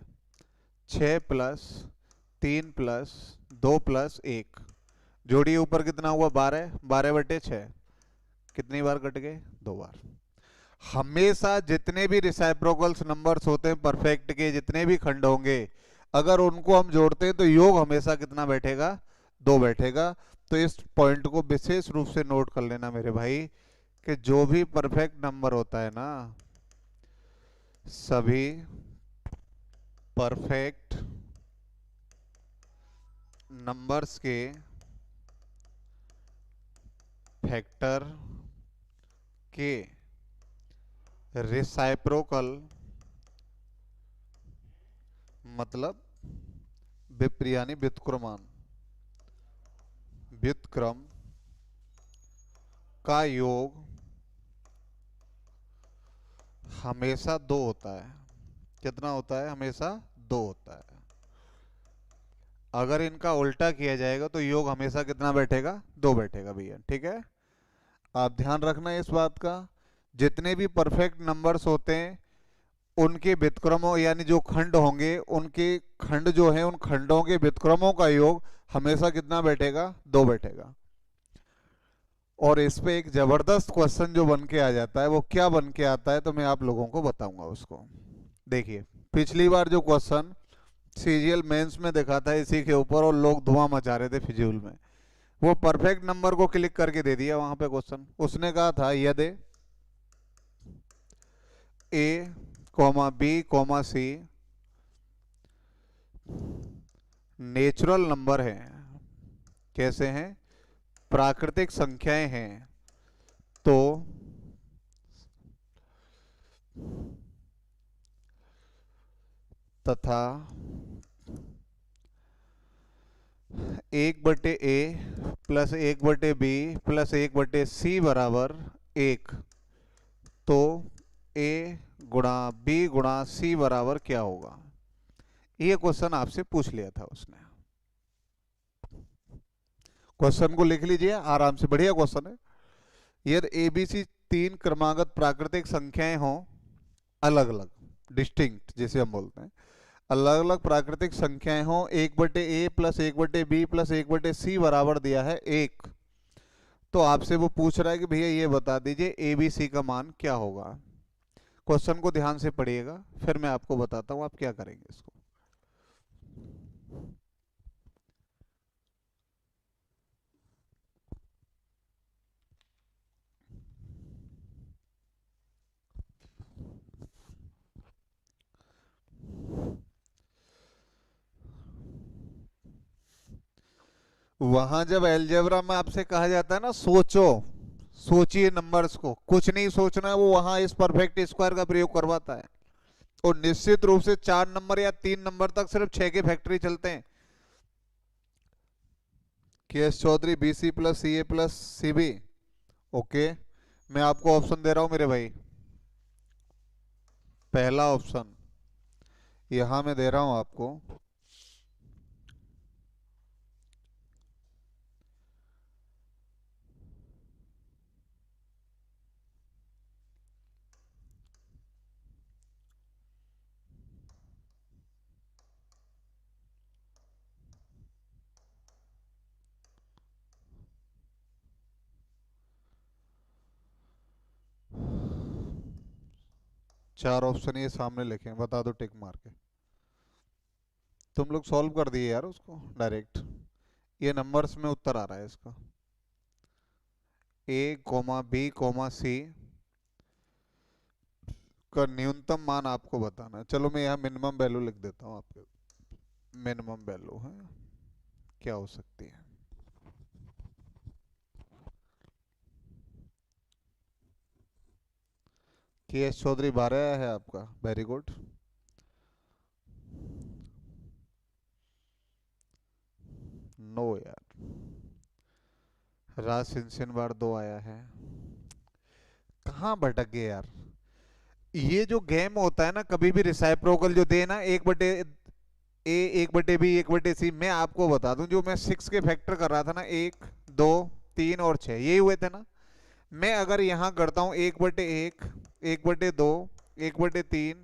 6 प्लस 3 प्लस 2 प्लस 1, जोड़िए ऊपर कितना हुआ, 12, 12/6, कितनी बार कट गए, 2 बार। हमेशा जितने भी रिसाइप्रोकल्स नंबर्स होते हैं परफेक्ट के, जितने भी खंड होंगे, अगर उनको हम जोड़ते हैं तो योग हमेशा कितना बैठेगा, 2 बैठेगा। तो इस पॉइंट को विशेष रूप से नोट कर लेना मेरे भाई, कि जो भी परफेक्ट नंबर होता है ना, सभी परफेक्ट नंबर्स के फैक्टर के रेसिप्रोकल, मतलब यानी व्युत्क्रमान, व्युत्क्रम का योग हमेशा 2 होता है। कितना होता है, हमेशा 2 होता है। अगर इनका उल्टा किया जाएगा तो योग हमेशा कितना बैठेगा, 2 बैठेगा भैया, ठीक है? आप ध्यान रखना इस बात का। जितने भी परफेक्ट नंबर्स होते हैं उनके व्युत्क्रमों यानी जो खंड होंगे, उनके खंड जो है, उन खंडों के व्युत्क्रमों का योग हमेशा कितना बैठेगा, 2 बैठेगा। और इस पे एक जबरदस्त क्वेश्चन जो बन के आ जाता है, वो क्या बन के आता है तो मैं आप लोगों को बताऊंगा उसको। देखिए पिछली बार जो क्वेश्चन सीजीएल मेंस में देखा था इसी के ऊपर, और लोग धुआं मचा रहे थे फिजूल में, वो परफेक्ट नंबर को क्लिक करके दे दिया वहां पे क्वेश्चन। उसने कहा था यदि A comma B comma C natural number है, कैसे हैं, प्राकृतिक संख्याएं हैं, तो तथा 1/a plus 1/b plus 1/c बराबर 1, तो a गुणा b गुणा c बराबर क्या होगा? ये क्वेश्चन आपसे पूछ लिया था उसने। क्वेश्चन को लिख लीजिए आराम से, बढ़िया क्वेश्चन है। यदि एबीसी तीन क्रमागत प्राकृतिक संख्याएं हों, अलग अलग, डिस्टिंक्ट जिसे हम बोलते हैं, अलग अलग प्राकृतिक संख्याएं हों, 1/a plus 1/b plus 1/c बराबर दिया है 1, तो आपसे वो पूछ रहा है कि भैया ये बता दीजिए एबीसी का मान क्या होगा। क्वेश्चन को ध्यान से पढ़िएगा, फिर मैं आपको बताता हूं आप क्या करेंगे इसको। वहां जब अलजेब्रा में आपसे कहा जाता है ना सोचो, सोचिए नंबर्स को, कुछ नहीं सोचना है, वो वहां इस परफेक्ट स्क्वायर का प्रयोग करवाता है। और निश्चित रूप से 4 नंबर या 3 नंबर तक सिर्फ 6 के फैक्टरी चलते हैं। K S Chaudhary B C plus C A plus C B. Okay, मैं आपको ऑप्शन दे रहा हूं मेरे भाई। पहला ऑप्शन यहां मैं दे रहा हूं आपको, चार ऑप्शन ये सामने लिखे हैं, बता दो टिक मार के। तुम लोग सॉल्व कर दिए यार उसको डायरेक्ट, ये नंबर्स में उत्तर आ रहा है इसका। ए कोमा बी कोमा सी का न्यूनतम मान आपको बताना है। चलो मैं यहाँ मिनिमम वैल्यू लिख देता हूँ आपके। मिनिमम वैल्यू है क्या हो सकती है? के एस चौधरी 12 है आपका, वेरी गुड। नो यार, राज सिंसिन बार 2 आया है। कहाँ भटक गए यार? ये जो गेम होता है ना, कभी भी रिसाइप्रोकल जो दे ना, 1/a 1/b 1/c, मैं आपको बता दूं जो मैं 6 के फैक्टर कर रहा था ना, 1 2 3 और 6 यही हुए थे ना। मैं अगर यहाँ करता हूँ 1/1 1/2 1/3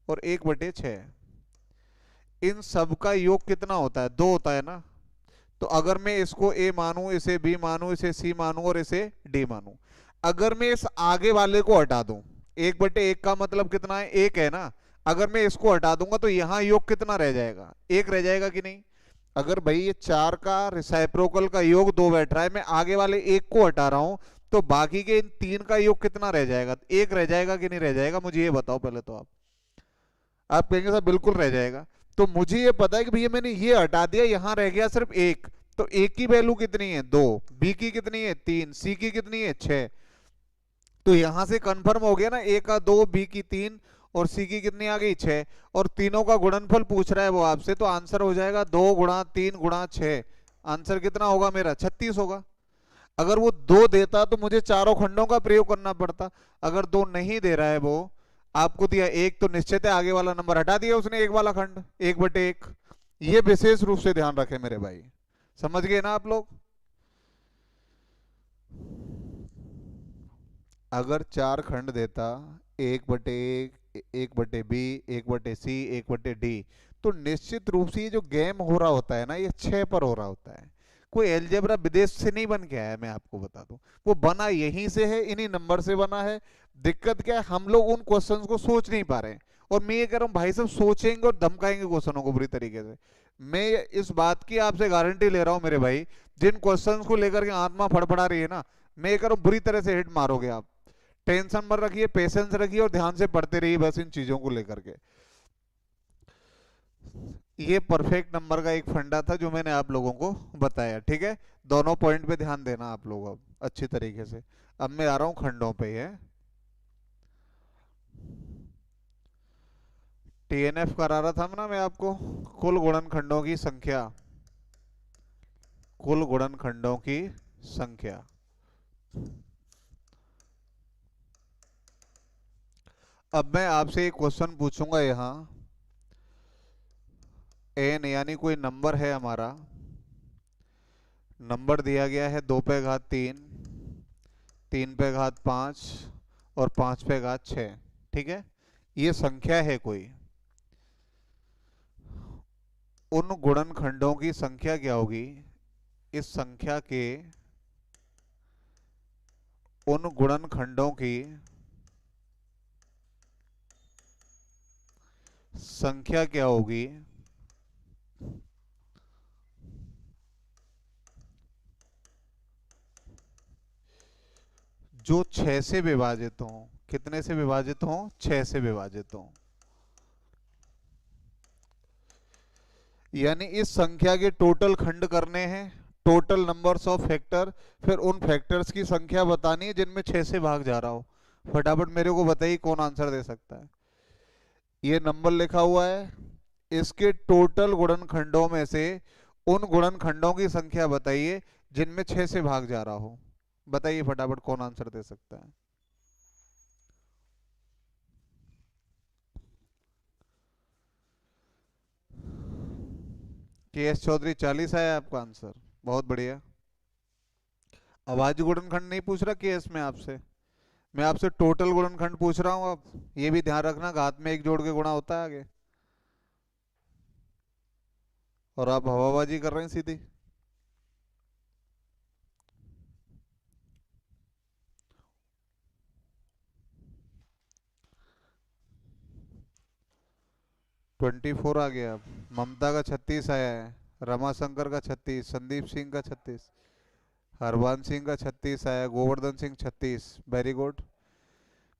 और 1/6, इन सब का योग कितना होता है? 2 होता है ना। तो अगर मैं इसको ए मानूं, इसे बी मानूं, इसे सी मानूं और इसे डी मानूं, अगर मैं इस आगे वाले को हटा दूं, 1/1 का मतलब कितना है? 1 है ना। अगर मैं इसको हटा दूंगा तो यहां योग कितना रह जाएगा? 1 रह जाएगा कि नहीं? अगर भाई ये 4 का रिसाइप्रोकल का योग 2 बैठ रहा है, मैं आगे वाले 1 को हटा रहा हूं, तो बाकी के इन 3 का योग कितना रह जाएगा? 1 रह जाएगा कि नहीं रह जाएगा? मुझे ये बताओ पहले तो आप कहेंगे साहब बिल्कुल रह जाएगा। तो मुझे ये पता है कि भैया मैंने ये हटा दिया, यहां रह गया सिर्फ 1, तो ए की वैल्यू कितनी है? 2, बी की कितनी है? 3, सी की कितनी है? 6। तो यहां से कंफर्म हो गया ना, ए का 2, बी की 3 और सी की कितनी आ गई? 6। और तीनों का गुणनफल पूछ रहा है वो आपसे, तो आंसर हो जाएगा 2 गुणा 3 गुणा 6। आंसर कितना होगा मेरा? 36 होगा। अगर वो 2 देता तो मुझे चारों खंडों का प्रयोग करना पड़ता। अगर 2 नहीं दे रहा है वो, आपको दिया 1, तो निश्चित है आगे वाला नंबर हटा दिया उसने, 1 वाला खंड, 1/1। ये विशेष रूप से ध्यान रखें मेरे भाई, समझ गए ना आप लोग? अगर 4 खंड देता, 1/1 1/b 1/c 1/d, तो निश्चित रूप से ये जो गेम हो रहा होता है ना, ये 6 पर हो रहा होता है। कोई एलजेब्रा विदेश से नहीं बन के आया, मैं आपको बता दूं, वो बना यहीं से है, इन्हीं नंबर से बना है। दिक्कत क्या है, हम लोग उन क्वेश्चंस को सोच नहीं पा रहे हैं। और मैं ये कह रहा हूँ भाई साहब, सोचेंगे और धमकाएंगे क्वेश्चनों को बुरी तरीके से। मैं इस बात की आपसे गारंटी ले रहा हूँ मेरे भाई, जिन क्वेश्चंस को लेकर के आत्मा फड़फड़ा रही है ना, मैं ये कह रहा हूँ बुरी तरह से हिट मारोगे आप। टेंशन मत रखिए, पेशेंस रखिए और ध्यान से पढ़ते रहिए बस इन चीजों को लेकर के। ये परफेक्ट नंबर का एक फंडा था जो मैंने आप लोगों को बताया, ठीक है। दोनों पॉइंट पे ध्यान देना आप लोग अब अच्छी तरीके से। अब मैं आ रहा हूं खंडों पे है। टीएनएफ करा रहा था ना मैं आपको, कुल गुणनखंडों की संख्या, कुल गुणनखंडों की संख्या। अब मैं आपसे एक क्वेश्चन पूछूंगा यहां, एन यानी कोई नंबर है हमारा, नंबर दिया गया है 2 पे घात 3, 3 पे घात 5 और 5 पे घात 6, ठीक है, ये संख्या है कोई, उन गुणनखंडों की संख्या क्या होगी, इस संख्या के उन गुणनखंडों की संख्या क्या होगी जो 6 से विभाजित हो। कितने से विभाजित हो? 6 से विभाजित हो। यानी इस संख्या के टोटल खंड करने हैं, टोटल नंबर्स ऑफ फैक्टर, फिर उन फैक्टर्स की संख्या बतानी है जिनमें 6 से भाग जा रहा हो। फटाफट मेरे को बताइए कौन आंसर दे सकता है। ये नंबर लिखा हुआ है, इसके टोटल गुणनखंडों में से उन गुणनखंडों की संख्या बताइए जिनमें 6 से भाग जा रहा हो। बताइए फटाफट कौन आंसर दे सकता है। के एस चौधरी 40 आया आपका आंसर, बहुत बढ़िया। अभाज्य गुणनखंड नहीं पूछ रहा केएस में आपसे, मैं आपसे टोटल गुणनखंड पूछ रहा हूँ। अब ये भी ध्यान रखना, घात में एक जोड़ के गुणा होता है आगे, और आप हवाबाजी कर रहे हैं सीधी। ट्वेंटी फोर आ गया। ममता का 36 आया है, रमाशंकर का 36, संदीप सिंह का 36, हरवान सिंह का 36 आया, गोवर्धन सिंह 36। Very good.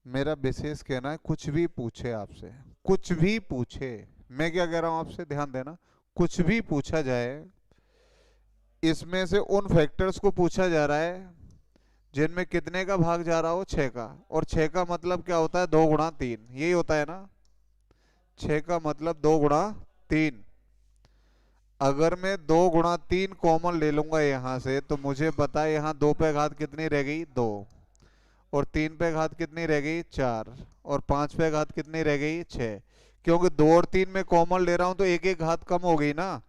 मेरा विशेष कहना है कुछ भी पूछे आपसे, कुछ भी पूछे, मैं क्या कह रहा हूं आपसे ध्यान देना, कुछ भी पूछा जाए, इसमें से उन फैक्टर्स को पूछा जा रहा है जिनमें कितने का भाग जा रहा हो? 6 का। और 6 का मतलब क्या होता है? 2 गुणा 3, यही होता है ना। 6 का मतलब 2 गुणा 3। अगर मैं 2 गुणा 3 कॉमन ले लूंगा यहां से, तो मुझे पता है यहाँ 2 पे घात कितनी रह गई? 2। और 3 पे घात कितनी रह गई? 4। और 5 पे घात कितनी रह गई? 6। क्योंकि 2 और 3 में कॉमन ले रहा हूं तो एक एक घात कम हो गई ना,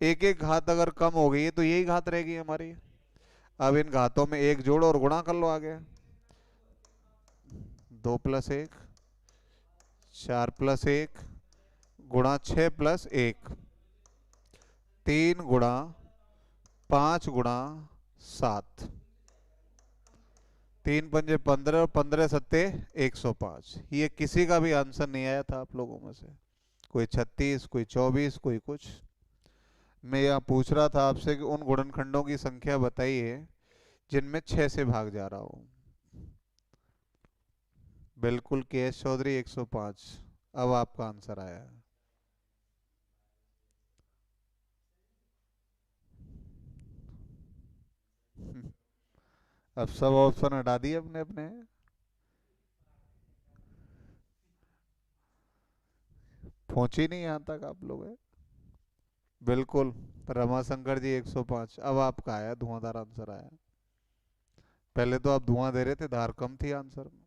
एक एक घात अगर कम हो गई है तो यही घात रहेगी हमारी। अब इन घातों में एक जोड़ और गुणा कर लो आगे। 2 प्लस 1, 4 प्लस 1, गुणा 6 प्लस 1, 3 गुणा 5 गुणा 7, 3 पंजे 15 और 15 सत्ते 105। ये किसी का भी आंसर नहीं आया था आप लोगों में से, कोई 36, कोई 24, कोई कुछ। मैं यहाँ पूछ रहा था आपसे कि उन गुणनखंडों की संख्या बताइए जिनमें 6 से भाग जा रहा हो। बिल्कुल के एस चौधरी 105। अब आपका आंसर आया है। अब सब ऑप्शन हटा दिए अपने अपने। पहुंचे नहीं यहाँ तक आप लोग है। बिल्कुल, रमाशंकर जी 105। अब आपका आया, धुआंधार आंसर आया। पहले तो आप धुआं दे रहे थे, धार कम थी आंसर में।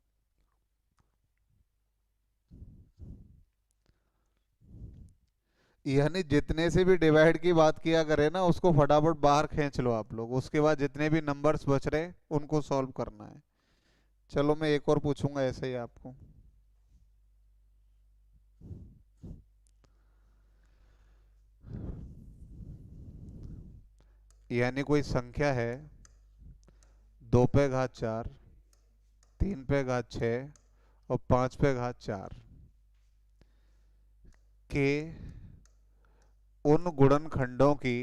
यानी जितने से भी डिवाइड की बात किया करे ना, उसको फटाफट बाहर खींच लो आप लोग, उसके बाद जितने भी नंबर्स बच रहे उनको सॉल्व करना है। चलो मैं एक और पूछूंगा ऐसे ही आपको। यानी कोई संख्या है 2 पे घात 4, 3 पे घात 6 और 5 पे घात 4 के उन गुणनखंडों की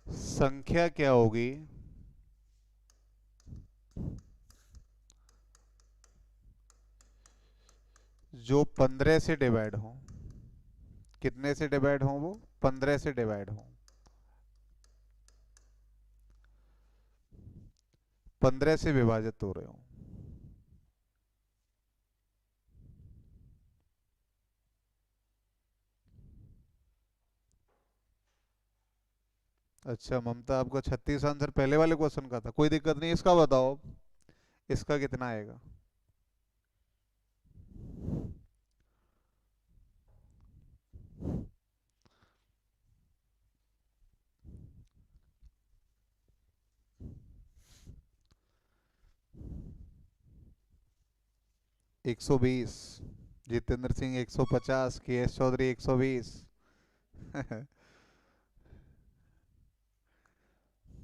संख्या क्या होगी जो 15 से डिवाइड हो? कितने से डिवाइड हो वो? 15 से डिवाइड हो। 15 से विभाजित हो रहे हो। अच्छा ममता, आपका 36 आंसर पहले वाले क्वेश्चन का था, कोई दिक्कत नहीं। इसका बताओ अब, इसका कितना आएगा? 120। जितेंद्र सिंह 150, के एस चौधरी 120।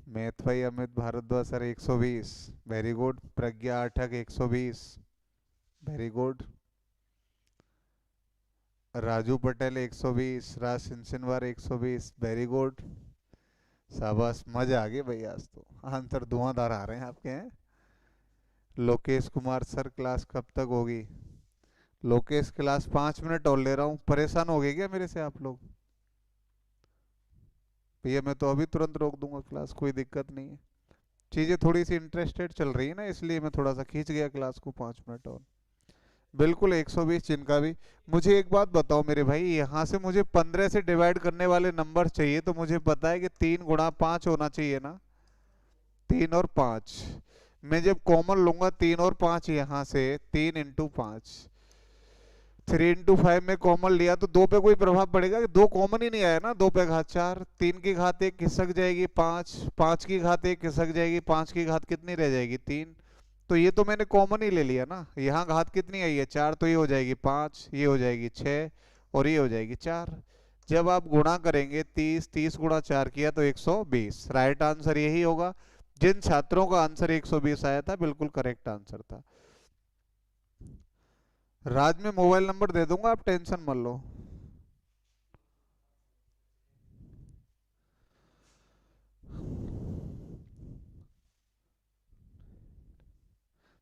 मैथ भाई Amit Bhardwaj sir 120। Very good. Pragya आठक 120। Very good. राजू पटेल 120। राज सिंचनवार 120। Very good. शाबाश, मजा आ गई भाई, आज तो आंसर धुआंधार आ रहे हैं आपके हैं। लोकेश कुमार सर, क्लास कब तक होगी? लोकेश, क्लास 5 मिनट और ले रहा हूँ, परेशान हो गए क्या मेरे से आप लोग? भैया मैं तो अभी तुरंत रोक दूंगा क्लास, कोई दिक्कत नहीं है। चीज़ें थोड़ी सी इंटरेस्टेड चल रही है ना, इसलिए मैं थोड़ा सा खींच गया क्लास को 5 मिनट और। बिल्कुल 120 जिनका भी। मुझे एक बात बताओ मेरे भाई, यहाँ से मुझे 15 से डिवाइड करने वाले नंबर चाहिए, तो मुझे पता है कि 3 × 5 होना चाहिए ना। 3 और 5। मैं जब कॉमन लूंगा 3 और 5 यहाँ से, 3 × 5, 3 × 5 में कॉमन लिया तो दो पे कोई प्रभाव पड़ेगा कि दो कॉमन ही नहीं आया ना। 2 पे घात 4, 3 की घात 1 खिसक जाएगी 5, 5 की घात 1 खिसक जाएगी, 5 की घात कितनी रह जाएगी 3। तो ये तो मैंने कॉमन ही ले लिया ना। यहाँ घात कितनी आई है 4, तो ये हो जाएगी 5, ये हो जाएगी 6, और ये हो जाएगी 4। जब आप गुणा करेंगे 30, 30 × 4 किया तो 120। राइट आंसर यही होगा। जिन छात्रों का आंसर 120 आया था, बिल्कुल करेक्ट आंसर था। राज में मोबाइल नंबर दे दूंगा, आप टेंशन मत लो।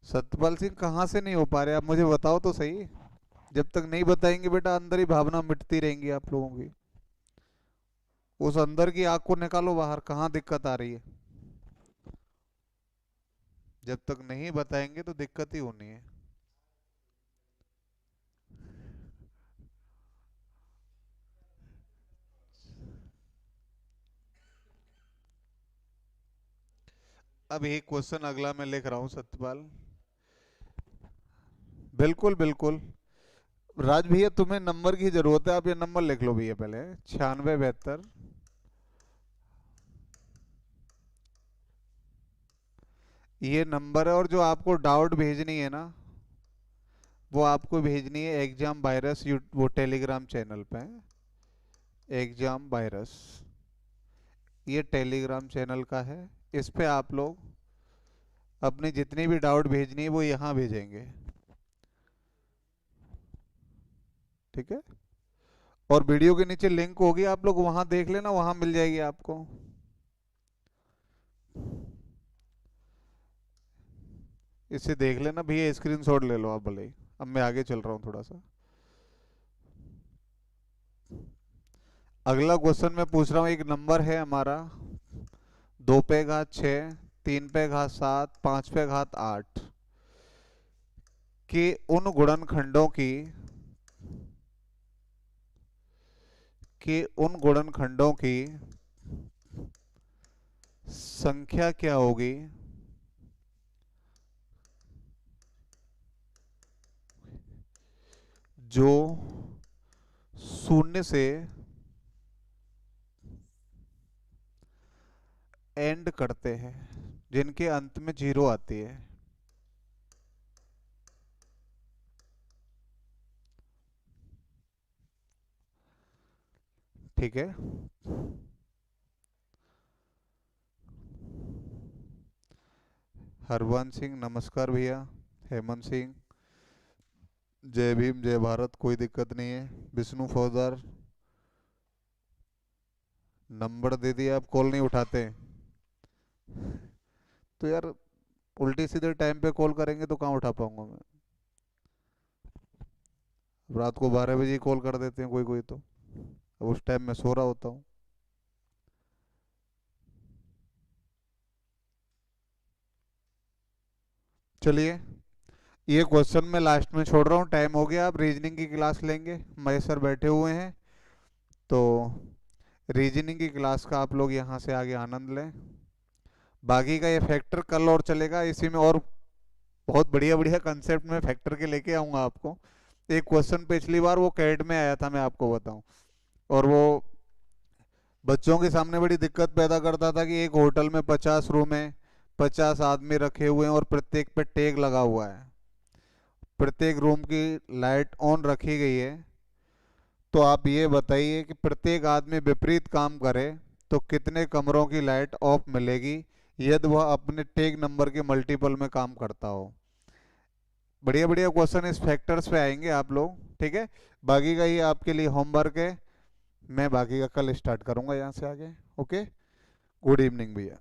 सतपाल सिंह कहाँ से नहीं हो पा रहे, आप मुझे बताओ तो सही। जब तक नहीं बताएंगे बेटा, अंदर ही भावना मिटती रहेंगी आप लोगों की। उस अंदर की आग को निकालो बाहर, कहाँ दिक्कत आ रही है। जब तक नहीं बताएंगे तो दिक्कत ही होनी है। अब एक क्वेश्चन अगला मैं लिख रहा हूँ सत्यपाल। बिल्कुल बिल्कुल। राज भैया तुम्हें नंबर की जरूरत है, आप ये नंबर लिख लो भैया पहले। 96 72। ये नंबर है, और जो आपको डाउट भेजनी है ना, वो आपको भेजनी है एग्जाम वायरस, वो टेलीग्राम चैनल पे है। एग्जाम वायरस, ये टेलीग्राम चैनल का है। इस पे आप लोग अपनी जितनी भी डाउट भेजनी है वो यहाँ भेजेंगे। ठीक है। और वीडियो के नीचे लिंक होगी, आप लोग वहाँ देख लेना, वहाँ मिल जाएगी आपको। इसे देख लेना भैया, स्क्रीनशॉट ले लो आप भले ही। अब मैं आगे चल रहा हूँ थोड़ा सा। अगला क्वेश्चन मैं पूछ रहा हूँ, एक नंबर है हमारा 2 पे घात 6, 3 पे घात 7, 5 पे घात 8 के उन गुणनखंडों की, संख्या क्या होगी जो शून्य से एंड करते हैं, जिनके अंत में 0 आती है। ठीक है। हरवंश सिंह नमस्कार भैया। हेमंत सिंह, जय भीम जय भारत, कोई दिक्कत नहीं है। विष्णु फौजदार, नंबर दे दिया, आप कॉल नहीं उठाते। तो यार उल्टी सीधे टाइम पे कॉल करेंगे तो कहाँ उठा पाऊंगा मैं। रात को 12 बजे कॉल कर देते हैं कोई कोई तो, अब उस टाइम मैं सो रहा होता हूँ। चलिए, ये क्वेश्चन मैं लास्ट में छोड़ रहा हूँ, टाइम हो गया। आप रीजनिंग की क्लास लेंगे, महेश सर बैठे हुए हैं। तो रीजनिंग की क्लास का आप लोग यहाँ से आगे आनंद लें। बाकी का ये फैक्टर कल और चलेगा, इसी में और बहुत बढ़िया बढ़िया कंसेप्ट में फैक्टर के लेके आऊँगा आपको। एक क्वेश्चन पिछली बार वो कैट में आया था, मैं आपको बताऊं, और वो बच्चों के सामने बड़ी दिक्कत पैदा करता था कि एक होटल में 50 रूम है, 50 आदमी रखे हुए हैं और प्रत्येक पे टैग लगा हुआ है, प्रत्येक रूम की लाइट ऑन रखी गई है। तो आप ये बताइए कि प्रत्येक आदमी विपरीत काम करे तो कितने कमरों की लाइट ऑफ मिलेगी यदि वह अपने टैग नंबर के मल्टीपल में काम करता हो। बढ़िया बढ़िया क्वेश्चन इस फैक्टर्स पे आएंगे आप लोग, ठीक है। बाकी का ये आपके लिए होमवर्क है, मैं बाकी का कल स्टार्ट करूंगा यहाँ से आगे। ओके, गुड इवनिंग भैया।